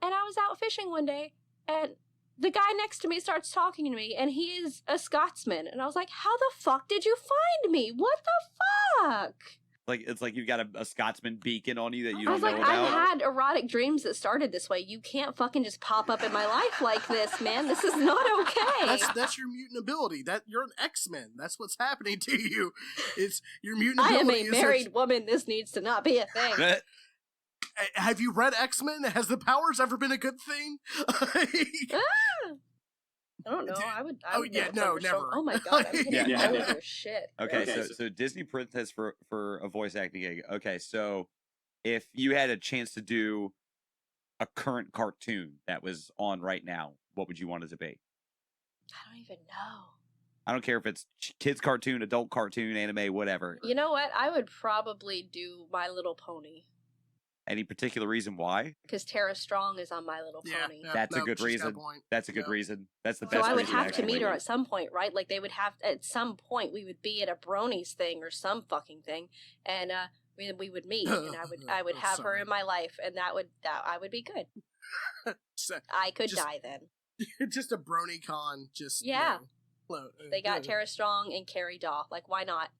And I was out fishing one day, and the guy next to me starts talking to me, and he is a Scotsman. And I was like, how the fuck did you find me? What the fuck? Like, it's like you've got a Scotsman beacon on you that you I don't was know like, about. I've had erotic dreams that started this way. You can't fucking just pop up in my life like this, man. This is not okay. That's your mutant ability. That you're an X-Men. That's what's happening to you. It's your mutant ability. I am a married woman. This needs to not be a thing. Have you read X-Men? Has the powers ever been a good thing? I don't know. I would yeah, no, never. Oh my god, I'm getting all of your shit. Okay, so Disney Princess for a voice acting gig. Okay, so if you had a chance to do a current cartoon that was on right now, what would you want it to be? I don't even know. I don't care if it's kids cartoon, adult cartoon, anime, whatever. You know what? I would probably do My Little Pony. Any particular reason why? Because Tara Strong is on My Little Pony. That's a good reason. That's a good reason. That's the best reason. So I would have to meet her at some point, right? Like they would have at some point we would be at a bronies thing or some fucking thing, and we would meet, and I would have her in my life, and that I would be good. I could die then. Just a brony con. Just yeah. You know, they got Tara Strong and Carrie Daw. Like why not?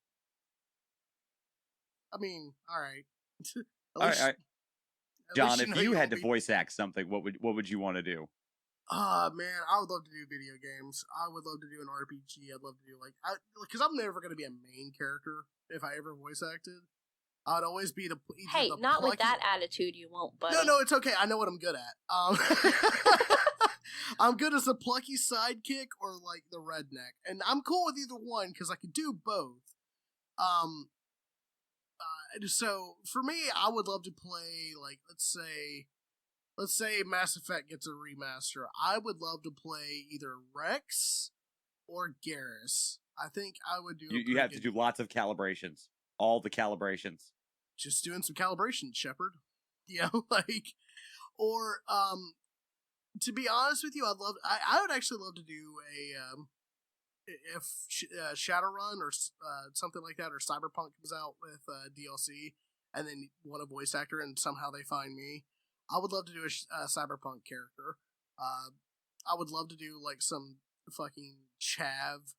I mean, all right. All right, all right. John, if you had to be... voice act something, what would you want to do? Man, I would love to do video games. I would love to do an RPG. I'd love to do because I'm never going to be a main character if I ever voice acted. I'd always be the Hey, not with that attitude, you won't. But no, it's okay. I know what I'm good at. I'm good as a plucky sidekick or like the redneck, and I'm cool with either one because I can do both. So for me, I would love to play like let's say Mass Effect gets a remaster. I would love to play either Rex or Garrus. I think I would do. You have to do lots of calibrations, all the calibrations. Just doing some calibration, Shepard. Or to be honest with you, I would actually love to do if Shadowrun or something like that, or Cyberpunk comes out with DLC, and then want a voice actor, and somehow they find me. I would love to do a Cyberpunk character. I would love to do like some fucking chav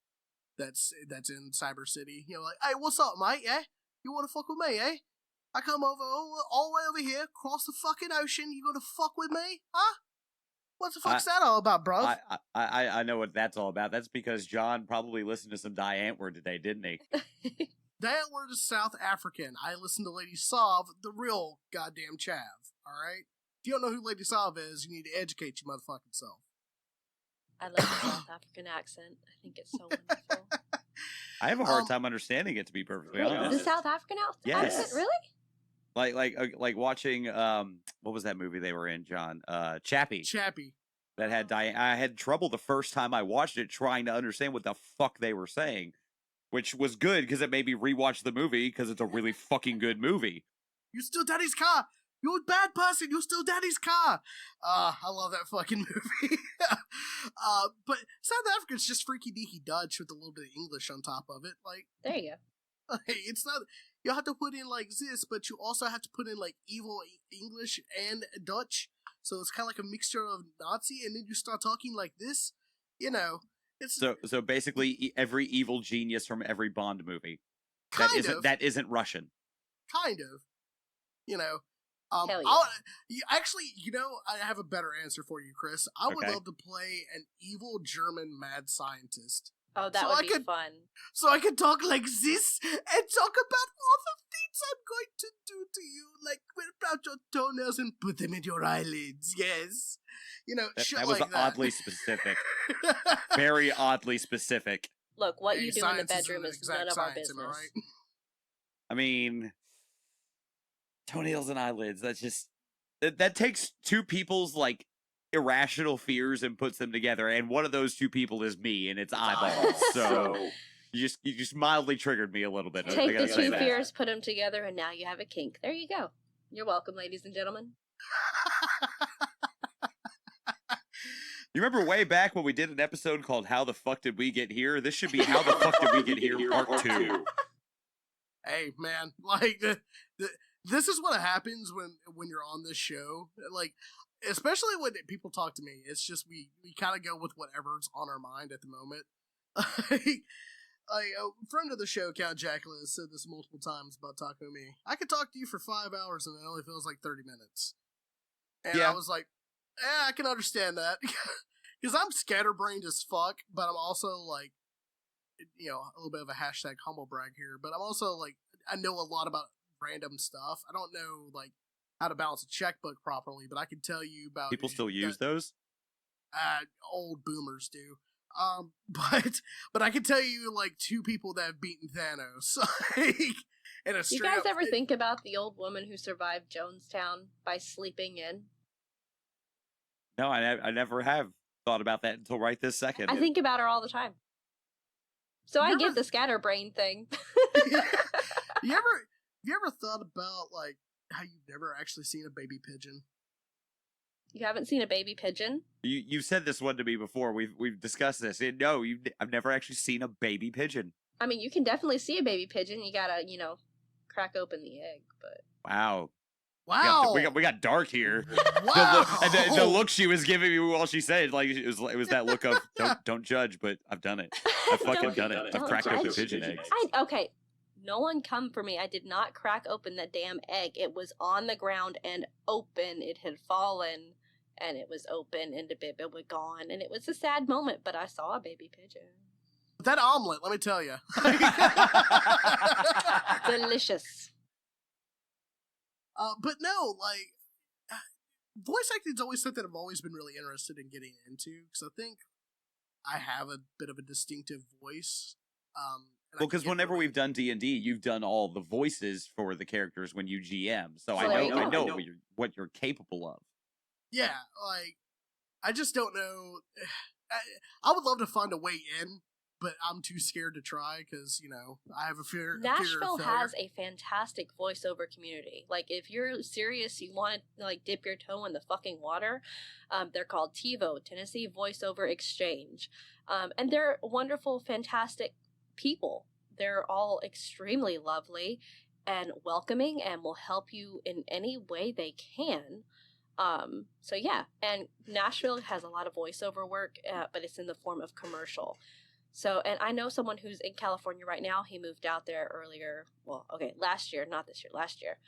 that's in Cyber City. Like, hey, what's up, mate? Yeah, you want to fuck with me? Eh? I come over all the way over here, cross the fucking ocean. You gonna fuck with me? Huh? What the fuck's that all about, bro? I know what that's all about. That's because John probably listened to some Die Antwoord today, didn't he? Die Antwoord is South African. I listened to Lady Sov, the real goddamn chav. All right. If you don't know who Lady Sov is, you need to educate your motherfucking self. I love the South African accent. I think it's so wonderful. I have a hard time understanding it, to be perfectly honest. The South African accent, really? Like watching what was that movie they were in, John? Chappie. That had I had trouble the first time I watched it trying to understand what the fuck they were saying, which was good because it made me rewatch the movie because it's a really fucking good movie. You steal Daddy's car. You're a bad person. You steal Daddy's car. I love that fucking movie. But South Africa's just freaky deaky Dutch with a little bit of English on top of it. Like, there you go. It's not. You have to put in like this, but you also have to put in like evil English and Dutch. So it's kind of like a mixture of Nazi, and then you start talking like this. It's so basically every evil genius from every Bond movie. That isn't Russian. Kind of. Hell yeah. Actually, I have a better answer for you, Chris. I would love to play an evil German mad scientist. Oh, that would be fun. So I can talk like this and talk about all the things I'm going to do to you, like whip out your toenails and put them in your eyelids. Yes, shit that was like that. Oddly specific. Very oddly specific. Look, what you do in the bedroom is none of our business. Am I right? I mean, toenails and eyelids. That's just that takes two people's like irrational fears and puts them together, and one of those two people is me, and it's eyeballs. So you just mildly triggered me a little bit. Take the two fears, put them together, and now you have a kink. There you go. You're welcome, ladies and gentlemen. You remember way back when we did an episode called "How the Fuck Did We Get Here"? This should be "How the Fuck Did We Get Here" Part 2. Hey man, like this is what happens when you're on this show. Like, especially when people talk to me, it's just we kind of go with whatever's on our mind at the moment. A friend of the show, Count Jackala, has said this multiple times about talking to me. I could talk to you for 5 hours and it only feels like 30 minutes. And I was like, I can understand that. Because I'm scatterbrained as fuck, but I'm also like, a little bit of a hashtag humble brag here, but I'm also like, I know a lot about random stuff. I don't know like how to balance a checkbook properly, but I can tell you about people still use those. Old boomers do. But I can tell you like two people that have beaten Thanos. In a you guys ever think about the old woman who survived Jonestown by sleeping in? No, I never have thought about that until right this second. I think about her all the time. So I get the scatterbrain thing. You ever thought about like how you've never actually seen a baby pigeon? You haven't seen a baby pigeon? You've said this one to me before. We've discussed this. No, I've never actually seen a baby pigeon. I mean, you can definitely see a baby pigeon. You gotta, crack open the egg. But wow. We got dark here. Wow. The look she was giving me while she said, like it was that look of don't judge, but I've done it. I've fucking done it. I've cracked open pigeon eggs. Okay, No one come for me. I did not crack open the damn egg. It was on the ground and open. It had fallen, and it was open, and the baby was gone. And it was a sad moment, but I saw a baby pigeon. That omelet, let me tell you. Delicious. But no, like, voice acting is always something I've always been really interested in getting into, because I think I have a bit of a distinctive voice. Well, because whenever we've done D&D, you've done all the voices for the characters when you GM, so So I know what you're capable of. Yeah, like, I just don't know. I would love to find a way in, but I'm too scared to try because, you know, I have a fear. Nashville has a fantastic voiceover community. Like, if you're serious, you want to, like, dip your toe in the fucking water, they're called TiVo, Tennessee Voiceover Exchange. And they're wonderful, fantastic people. They're all extremely lovely and welcoming and will help you in any way they can. So yeah, and Nashville has a lot of voiceover work, but it's in the form of commercial. So, and I know someone who's in California right now. He moved out there earlier. Well, okay, last year, not this year, last year.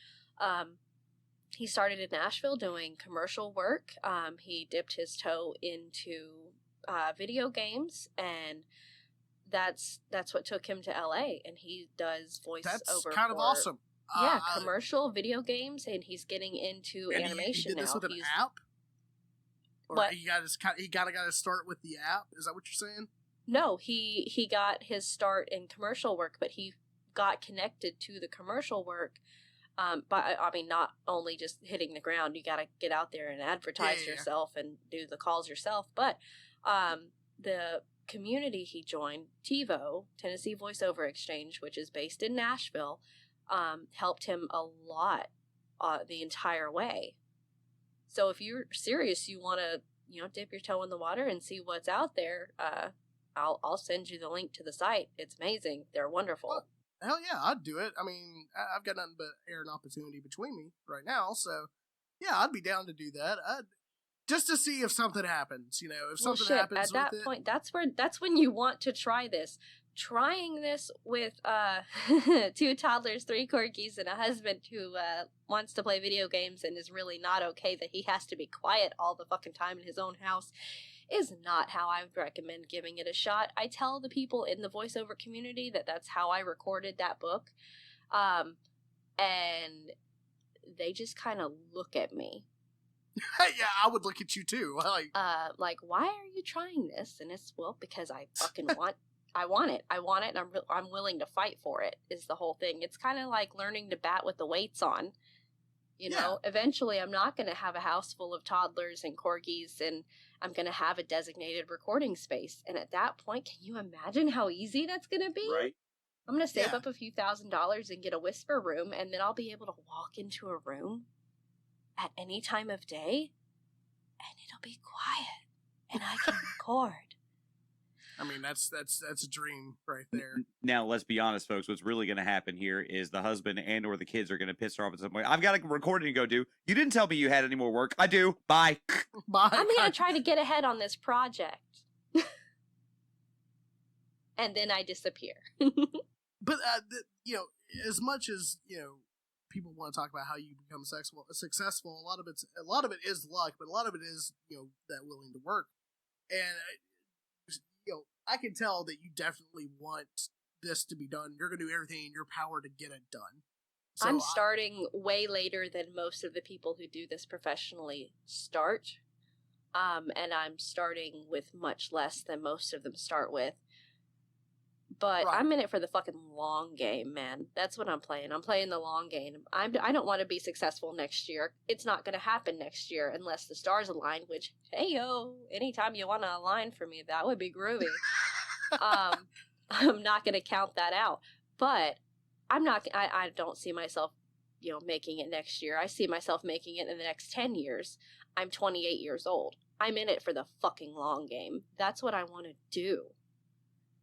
He started in Nashville doing commercial work. He dipped his toe into video games, and that's what took him to LA. And he does voiceover. That's kind of awesome. Yeah, commercial video games, and he's getting into animation he did this now. with an app? Or what? He got to start with the app? Is that what you're saying? No, he got his start in commercial work, but he got connected to the commercial work. But I mean, not only just hitting the ground, you got to get out there and advertise yourself and do the calls yourself. But the community he joined, TiVo, Tennessee Voiceover Exchange, which is based in Nashville, helped him a lot the entire way. So if you're serious, you want to, you know, dip your toe in the water and see what's out there, I'll send you the link to the site. It's amazing. They're wonderful. Well, hell yeah, I'd do it. I mean, I've got nothing but air and opportunity between me right now, so yeah, I'd be down to do that. Just to see if something happens, you know, if something happens at that point, that's when you want to try this. Trying this with 2 toddlers, 3 corgis, and a husband who wants to play video games and is really not okay that he has to be quiet all the fucking time in his own house is not how I would recommend giving it a shot. I tell the people in the voiceover community that that's how I recorded that book, and they just kind of look at me. Yeah, I would look at you too. Like, why are you trying this? And it's, well, because I fucking want. I want it, and I'm willing to fight for it, is the whole thing. It's kind of like learning to bat with the weights on. You know, eventually I'm not going to have a house full of toddlers and corgis, and I'm going to have a designated recording space. And at that point, can you imagine how easy that's going to be? Right. I'm going to save up a few $1,000s and get a whisper room, and then I'll be able to walk into a room at any time of day, and it'll be quiet, and I can record. I mean, that's a dream right there. Now, let's be honest, folks. What's really going to happen here is the husband and or the kids are going to piss her off at some point. I've got a recording to go do. You didn't tell me you had any more work. I do. Bye. Bye. I'm going to try to get ahead on this project. And then I disappear. But, you know, as much as, you know, people want to talk about how you become successful, a lot of it is luck, but a lot of it is, you know, that willing to work. And, you know, I can tell that you definitely want this to be done. You're going to do everything in your power to get it done. So I'm starting way later than most of the people who do this professionally start. And I'm starting with much less than most of them start with. But right. I'm in it for the fucking long game, man. That's what I'm playing. I'm playing the long game. I don't want to be successful next year. It's not going to happen next year unless the stars align, which, hey, yo, anytime you want to align for me, that would be groovy. I'm not going to count that out. But I don't see myself, you know, making it next year. I see myself making it in the next 10 years. I'm 28 years old. I'm in it for the fucking long game. That's what I want to do.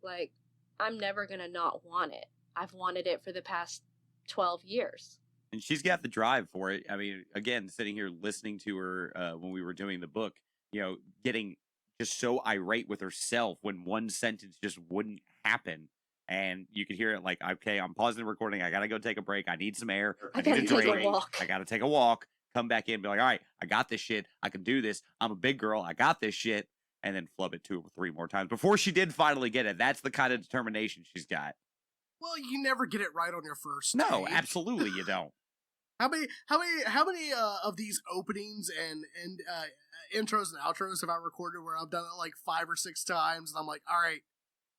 Like, I'm never going to not want it. I've wanted it for the past 12 years. And she's got the drive for it. I mean, again, sitting here listening to her when we were doing the book, you know, getting just so irate with herself when one sentence just wouldn't happen. and you could hear it like, okay, I'm pausing the recording. I gotta go take a break. I need some air. I need gotta a take a drink. walk. I gotta take a walk. Come back in, and be like, all right, I got this shit. I can do this. I'm a big girl. I got this shit. And then flub it 2 or 3 more times before she did finally get it. That's the kind of determination she's got. Well, you never get it right on your first No, take. absolutely you don't. How many of these openings and intros and outros have I recorded where I've done it like 5 or 6 times and I'm like, all right,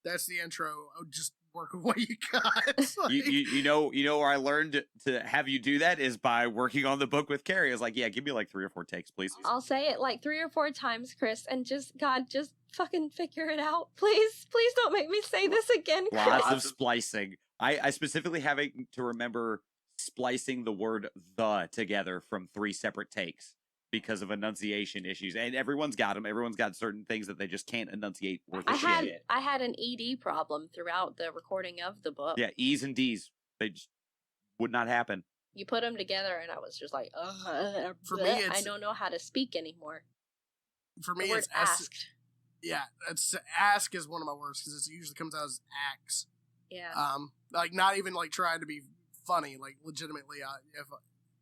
that's the intro. I'll just work with what you got. Like, you know where I learned to have you do that is by working on the book with Carrie. I was like, yeah, give me like 3 or 4 takes, please. I'll say it like 3 or 4 times, Chris, and just fucking figure it out. Please don't make me say this again, Chris. Lots of splicing. I specifically having to remember splicing the word "the" together from 3 separate takes because of enunciation issues, and everyone's got them. Everyone's got certain things that they just can't enunciate worth a shit. I had an ED problem throughout the recording of the book. Yeah, E's and D's, they just would not happen. You put them together, and I was just like, For me, I don't know how to speak anymore. For me, the word it's asked. Yeah, it's ask is one of my words because it usually comes out as axe. Yeah. Like not even like trying to be funny, like legitimately.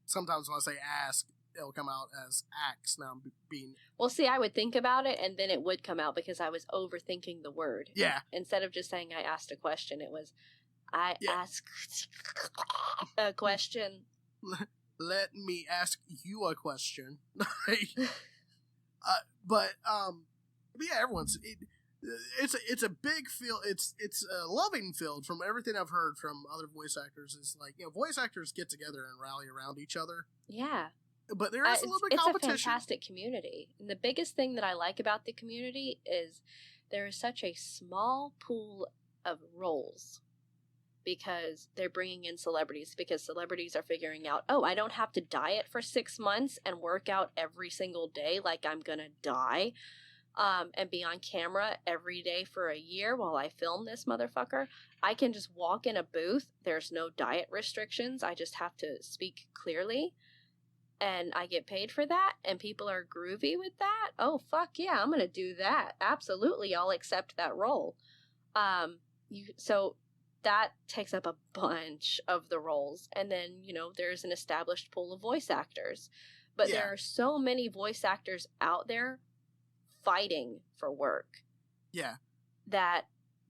Sometimes when I say ask, it'll come out as axe. Now I'm being. Well, see, I would think about it, and then it would come out because I was overthinking the word. Yeah. Instead of just saying I asked a question, it was I asked a question. Let me ask you a question. But yeah, it's a big field. It's a loving field from everything I've heard from other voice actors. Is like, voice actors get together and rally around each other. Yeah. But there is a little bit of competition. It's a fantastic community. And the biggest thing that I like about the community is there is such a small pool of roles because they're bringing in celebrities, because celebrities are figuring out, I don't have to diet for 6 months and work out every single day like I'm going to die, and be on camera every day for a year while I film this motherfucker. I can just walk in a booth. There's no diet restrictions. I just have to speak clearly. And I get paid for that, and people are groovy with that. Oh, fuck yeah, I'm going to do that. Absolutely, I'll accept that role. So that takes up a bunch of the roles. And then, there's an established pool of voice actors. But there are so many voice actors out there fighting for work. Yeah. That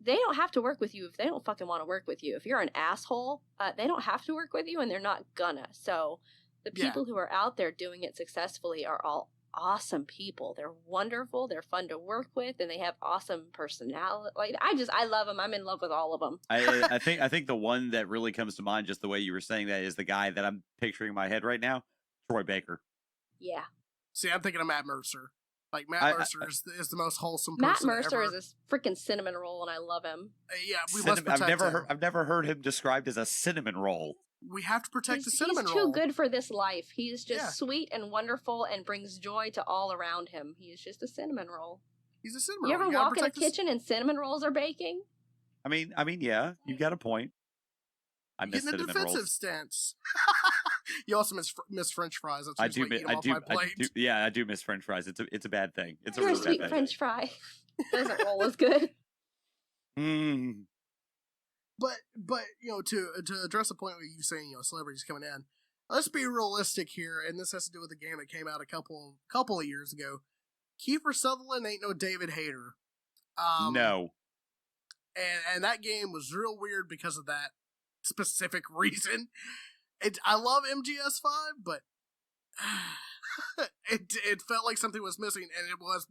they don't have to work with you if they don't fucking want to work with you. If you're an asshole, they don't have to work with you, and they're not gonna. So the people who are out there doing it successfully are all awesome people. They're wonderful. They're fun to work with, and they have awesome personality. Like I love them. I'm in love with all of them. I think the one that really comes to mind, just the way you were saying that, is the guy that I'm picturing in my head right now, Troy Baker. Yeah. See, I'm thinking of Matt Mercer. Like Matt Mercer is the most wholesome person Matt Mercer ever. is a freaking cinnamon roll, and I love him. Yeah, we must protect him. I've never heard him described as a cinnamon roll. We have to protect the cinnamon roll. He's too good for this life. He's just sweet and wonderful and brings joy to all around him. He's just a cinnamon roll. He's a cinnamon roll. You ever walk in a kitchen and cinnamon rolls are baking? I mean, yeah, you've got a point. I miss cinnamon rolls. Getting a defensive stance. You also miss French fries. That's I do miss French fries. It's a bad thing. It's You're a a really sweet bad French fry. Doesn't roll as good. But to address the point where you saying celebrities coming in, let's be realistic here, and this has to do with the game that came out a couple of years ago. Kiefer Sutherland ain't no David Hayter. No. And that game was real weird because of that specific reason. I love MGS5, but it felt like something was missing, and it was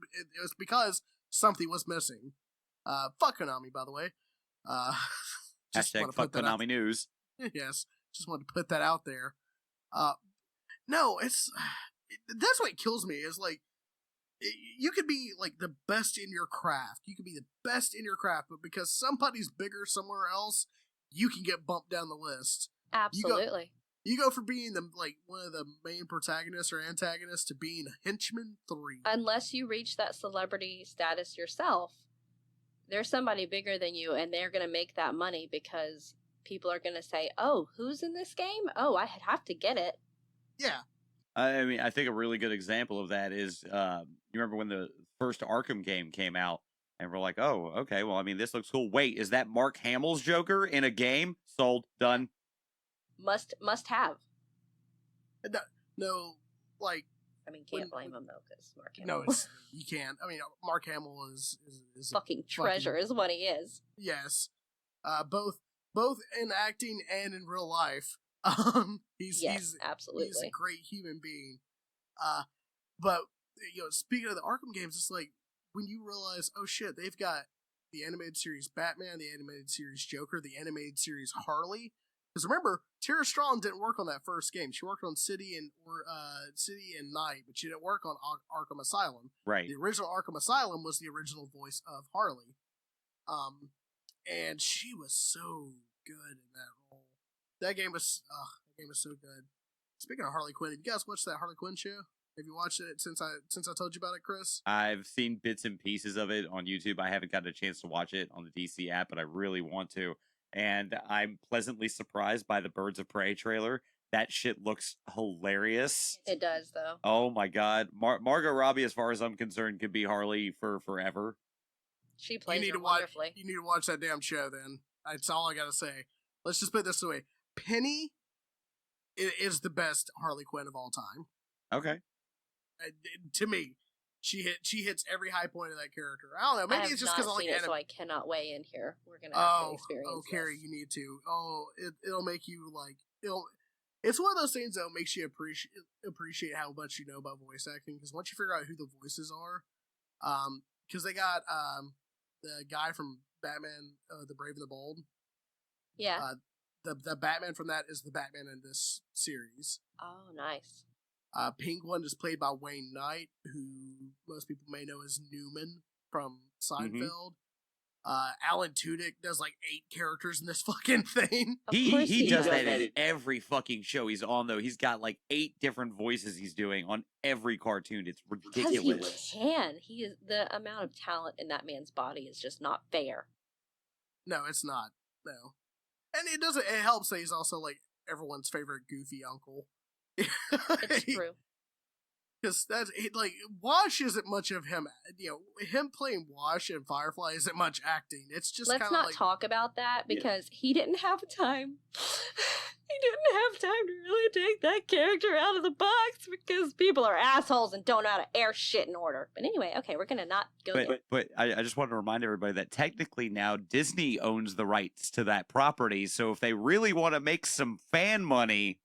because something was missing. Fuck Konami, by the way. Hashtag fuck Konami news. Yes, just wanted to put that out there. No, that's what kills me. Is like you could be like the best in your craft. You could be the best in your craft, but because somebody's bigger somewhere else, you can get bumped down the list. Absolutely. You go from being one of the main protagonists or antagonists to being henchman 3. Unless you reach that celebrity status yourself, there's somebody bigger than you, and they're going to make that money because people are going to say, "Oh, who's in this game? Oh, I have to get it." Yeah. I mean, I think a really good example of that is, you remember when the first Arkham game came out, And we're like, oh, okay. Well, I mean, this looks cool. Wait, is that Mark Hamill's Joker in a game? Sold. Done. Must have. No, like I mean, can't blame him though, because Mark Hamill. no, you can't. I mean, Mark Hamill is fucking treasure, is what he is. Yes, both in acting and in real life. He's absolutely. He's a great human being. But speaking of the Arkham games, it's like when you realize, oh shit, they've got the animated series Batman, the animated series Joker, the animated series Harley. Because remember, Tara Strong didn't work on that first game. She worked on City and Night, but she didn't work on Arkham Asylum. Right. The original Arkham Asylum was the original voice of Harley. And she was so good in that role. That game was so good. Speaking of Harley Quinn, have you guys watched that Harley Quinn show? Have you watched it since I told you about it, Chris? I've seen bits and pieces of it on YouTube. I haven't gotten a chance to watch it on the DC app, but I really want to. And I'm pleasantly surprised by the Birds of Prey trailer. That shit looks hilarious. It does, though. Oh my god, Margot Robbie, as far as I'm concerned, could be Harley for forever. She plays wonderfully. You need to watch that damn show. Then that's all I gotta say. Let's just put it this way: Penny is the best Harley Quinn of all time. Okay. To me, she hits every high point of that character. I don't know. Maybe it's just because I like it, so I cannot weigh in here. We're gonna have to experience. Oh, Carrie, you need to. Oh, it'll make you like it'll. It's one of those things that makes you appreciate how much you know about voice acting. Because once you figure out who the voices are, because they got the guy from Batman, the Brave and the Bold. Yeah. The Batman from that is the Batman in this series. Oh, nice. Penguin is played by Wayne Knight, who most people may know as Newman from Seinfeld. Alan Tudyk does like 8 characters in this fucking thing. He does that in every fucking show he's on, though. He's got like 8 different voices he's doing on every cartoon. It's ridiculous. Because he can. He is, the amount of talent in that man's body is just not fair. No, it's not. No. And it doesn't. It helps that he's also like everyone's favorite goofy uncle. It's true. Because that's like Wash isn't much of him. Him playing Wash in Firefly isn't much acting. It's just let's not talk about that because he didn't have time. He didn't have time to really take that character out of the box because people are assholes and don't know how to air shit in order. But anyway, okay, we're gonna not go there. But I just want to remind everybody that technically now Disney owns the rights to that property. So if they really want to make some fan money,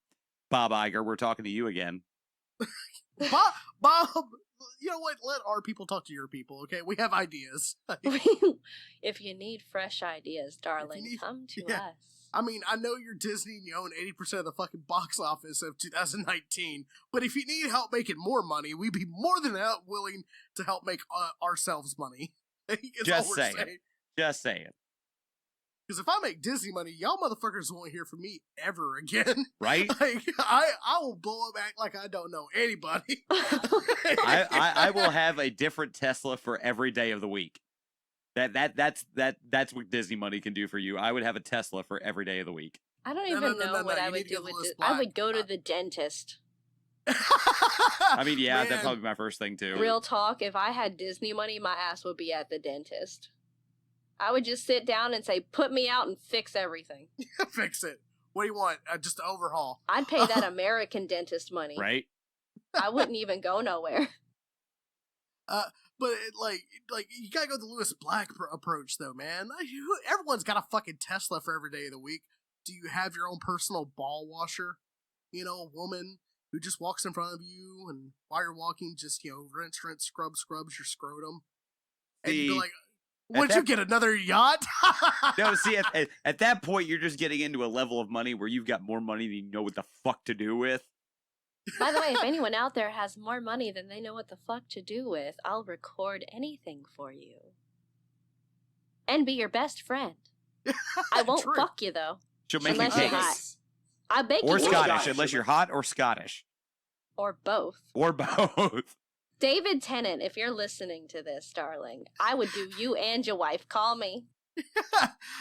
Bob Iger, we're talking to you again. Bob, you know what? Let our people talk to your people, okay? We have ideas. If you need fresh ideas, darling, come to us. I mean, I know you're Disney and you own 80% of the fucking box office of 2019, but if you need help making more money, we'd be more than willing to help make ourselves money. Just saying. Just saying. Because if I make Disney money, y'all motherfuckers won't hear from me ever again. Right? Like, I will blow up, act like I don't know anybody. I will have a different Tesla for every day of the week. That's what Disney money can do for you. I would have a Tesla for every day of the week. I don't even know what I would do with it. I would go to the dentist. I mean, yeah, that'd probably be my first thing too. Real talk, if I had Disney money, my ass would be at the dentist. I would just sit down and say, put me out and fix everything. Fix it. What do you want? Just to overhaul. I'd pay that American dentist money. Right? I wouldn't even go nowhere. But you gotta go the Lewis Black approach, though, man. Everyone's got a fucking Tesla for every day of the week. Do you have your own personal ball washer? A woman who just walks in front of you, and while you're walking, just rinse, scrubs your scrotum, and you'd be like, would you get another yacht? No, see, at that point, you're just getting into a level of money where you've got more money than you know what the fuck to do with. By the way, if anyone out there has more money than they know what the fuck to do with, I'll record anything for you. And be your best friend. I won't fuck you, though. She'll make you cakes. I bake you. Or Scottish, unless you're hot or Scottish. Or both. Or both. David Tennant, if you're listening to this, darling, I would do you and your wife. Call me.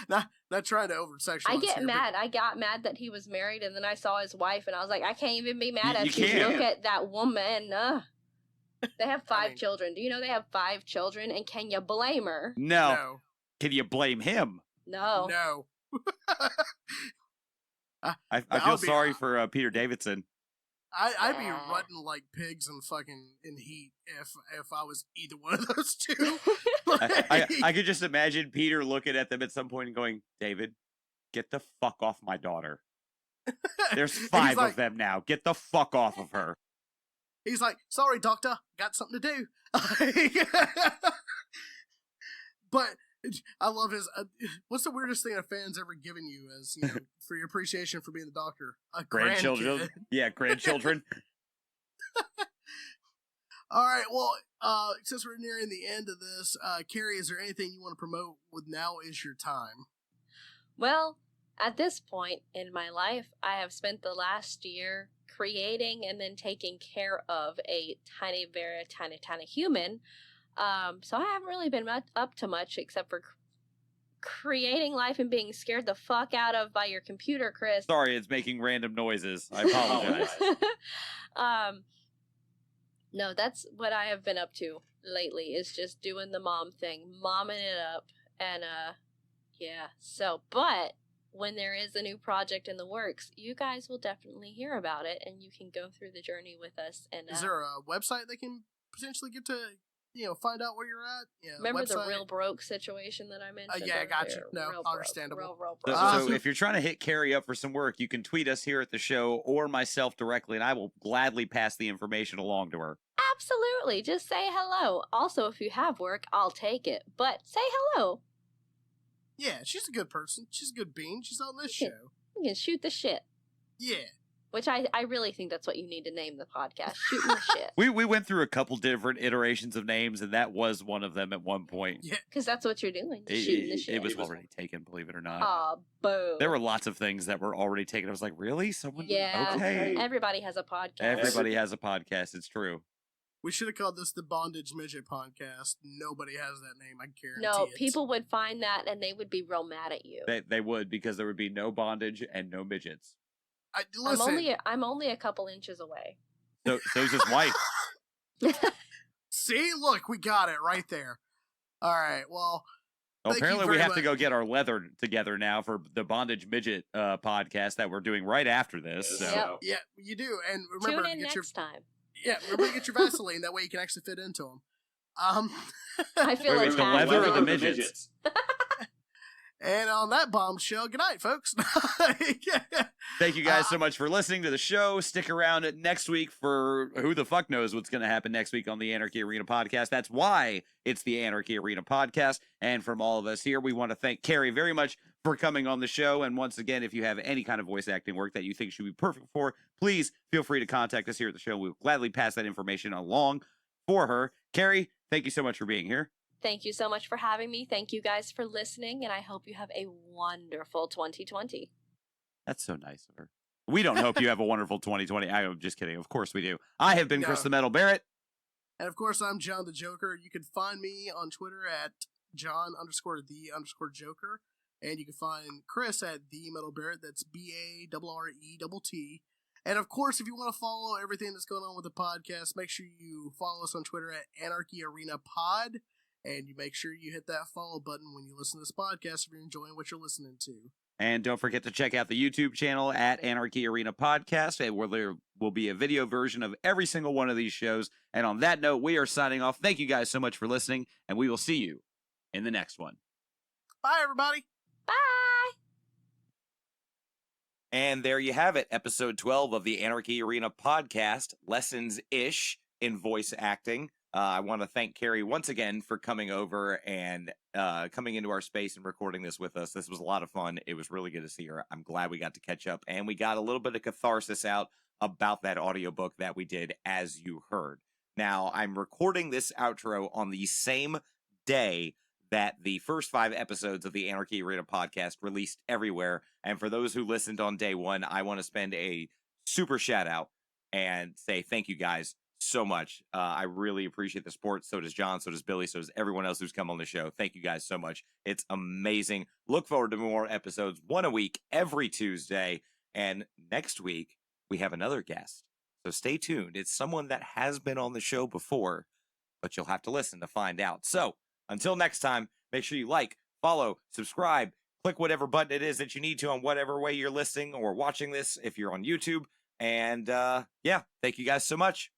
Not trying to over-sexualize. I get mad. I got mad that he was married, and then I saw his wife, and I was like, I can't even be mad at you. Look at that woman. They have I 5 mean- children. Do you know they have 5 children? And can you blame her? No. No. Can you blame him? No. No. I That feel would be- sorry for Peter Davidson. I'd be Yeah. rutting like pigs in heat if I was either one of those two. I could just imagine Peter looking at them at some point and going, David, get the fuck off my daughter. There's He's 5 like- of them now. Get the fuck off of her. He's like, sorry, doctor, got something to do. But I love his. What's the weirdest thing a fan's ever given you as for your appreciation for being the doctor? A Grandchildren. grandkid. Yeah, grandchildren. All right. Well, since we're nearing the end of this, Carrie, is there anything you want to promote? With now is your time. Well, at this point in my life, I have spent the last year creating and then taking care of a very tiny human. So I haven't really been up to much except for creating life and being scared the fuck out of by your computer, Chris. Sorry, it's making random noises. I apologize. No, that's what I have been up to lately, is just doing the mom thing, momming it up. And yeah, so, but when there is a new project in the works, you guys will definitely hear about it, and you can go through the journey with us. And Is there a website they can potentially get to, find out where you're at? Yeah, remember website? the real broke situation that I mentioned? Yeah, I got you. They're No, real understandable. Real So, broke. so if you're trying to hit Carrie up for some work, you can tweet us here at the show or myself directly, and I will gladly pass the information along to her. Absolutely. Just say hello. Also, if you have work, I'll take it. But say hello. Yeah, she's a good person. She's a good bean. She's on this Yeah. show. You can shoot the shit. Yeah. Which I really think that's what you need to name the podcast. Shooting the shit. We went through a couple different iterations of names, and that was one of them at one point. Yeah. Because that's what you're doing. Shooting the shit. It was already taken, believe it or not. Aw, boo. There were lots of things that were already taken. I was like, really? Someone? Yeah. Okay. Everybody has a podcast. Everybody has a podcast. It's true. We should have called this the Bondage Midget Podcast. Nobody has that name, I guarantee No, it. people would find that and they would be real mad at you. They would, because there would be no bondage and no midgets. Listen, I'm only a couple inches away. So's his wife. see? Look, we got it right there. All right, well... Well, Thank you apparently, we very have to much. go get our leather together now for the Bondage Midget podcast that we're doing right after this. So. Yep. Yeah, you do. And remember Tune to in get next time. remember to get your Vaseline. That way you can actually fit into them. I feel Wait, like the leather or the midgets? And on that bombshell, good night, folks. Thank you guys so much for listening to the show. Stick around next week for who the fuck knows what's going to happen next week on the Anarchy Arena podcast. That's why it's the Anarchy Arena podcast. And from all of us here, we want to thank Carrie very much for coming on the show. And once again, if you have any kind of voice acting work that you think should be perfect for, please feel free to contact us here at the show. We'll gladly pass that information along for her. Carrie, thank you so much for being here. Thank you so much for having me. Thank you guys for listening, and I hope you have a wonderful 2020. That's so nice of her. We don't hope you have a wonderful 2020. I'm just kidding. Of course we do. I have been Chris No. the Metal Barrett. And of course, I'm John the Joker. You can find me on Twitter at John_the_Joker. And you can find Chris at the Metal Barrett. That's BARRETT. And of course, if you want to follow everything that's going on with the podcast, make sure you follow us on Twitter at Anarchy Arena Pod. And you make sure you hit that follow button when you listen to this podcast if you're enjoying what you're listening to. And don't forget to check out the YouTube channel at Anarchy Arena Podcast, where there will be a video version of every single one of these shows. And on that note, we are signing off. Thank you guys so much for listening, and we will see you in the next one. Bye, everybody. Bye! And there you have it, episode 12 of the Anarchy Arena Podcast, Lessons-ish in Voice Acting. I want to thank Carrie once again for coming over and coming into our space and recording this with us. This was a lot of fun. It was really good to see her. I'm glad we got to catch up, and we got a little bit of catharsis out about that audiobook that we did, as you heard. Now, I'm recording this outro on the same day that the first 5 episodes of the Anarchy Arena podcast released everywhere. And for those who listened on day 1, I want to spend a super shout out and say thank you guys so much. I really appreciate the support. So does John, so does Billy, so does everyone else who's come on the show. Thank you guys so much. It's amazing. Look forward to more episodes, 1 a week, every Tuesday. And next week, we have another guest. So stay tuned. It's someone that has been on the show before, but you'll have to listen to find out. So until next time, make sure you like, follow, subscribe, click whatever button it is that you need to on whatever way you're listening or watching this if you're on YouTube. And yeah, thank you guys so much.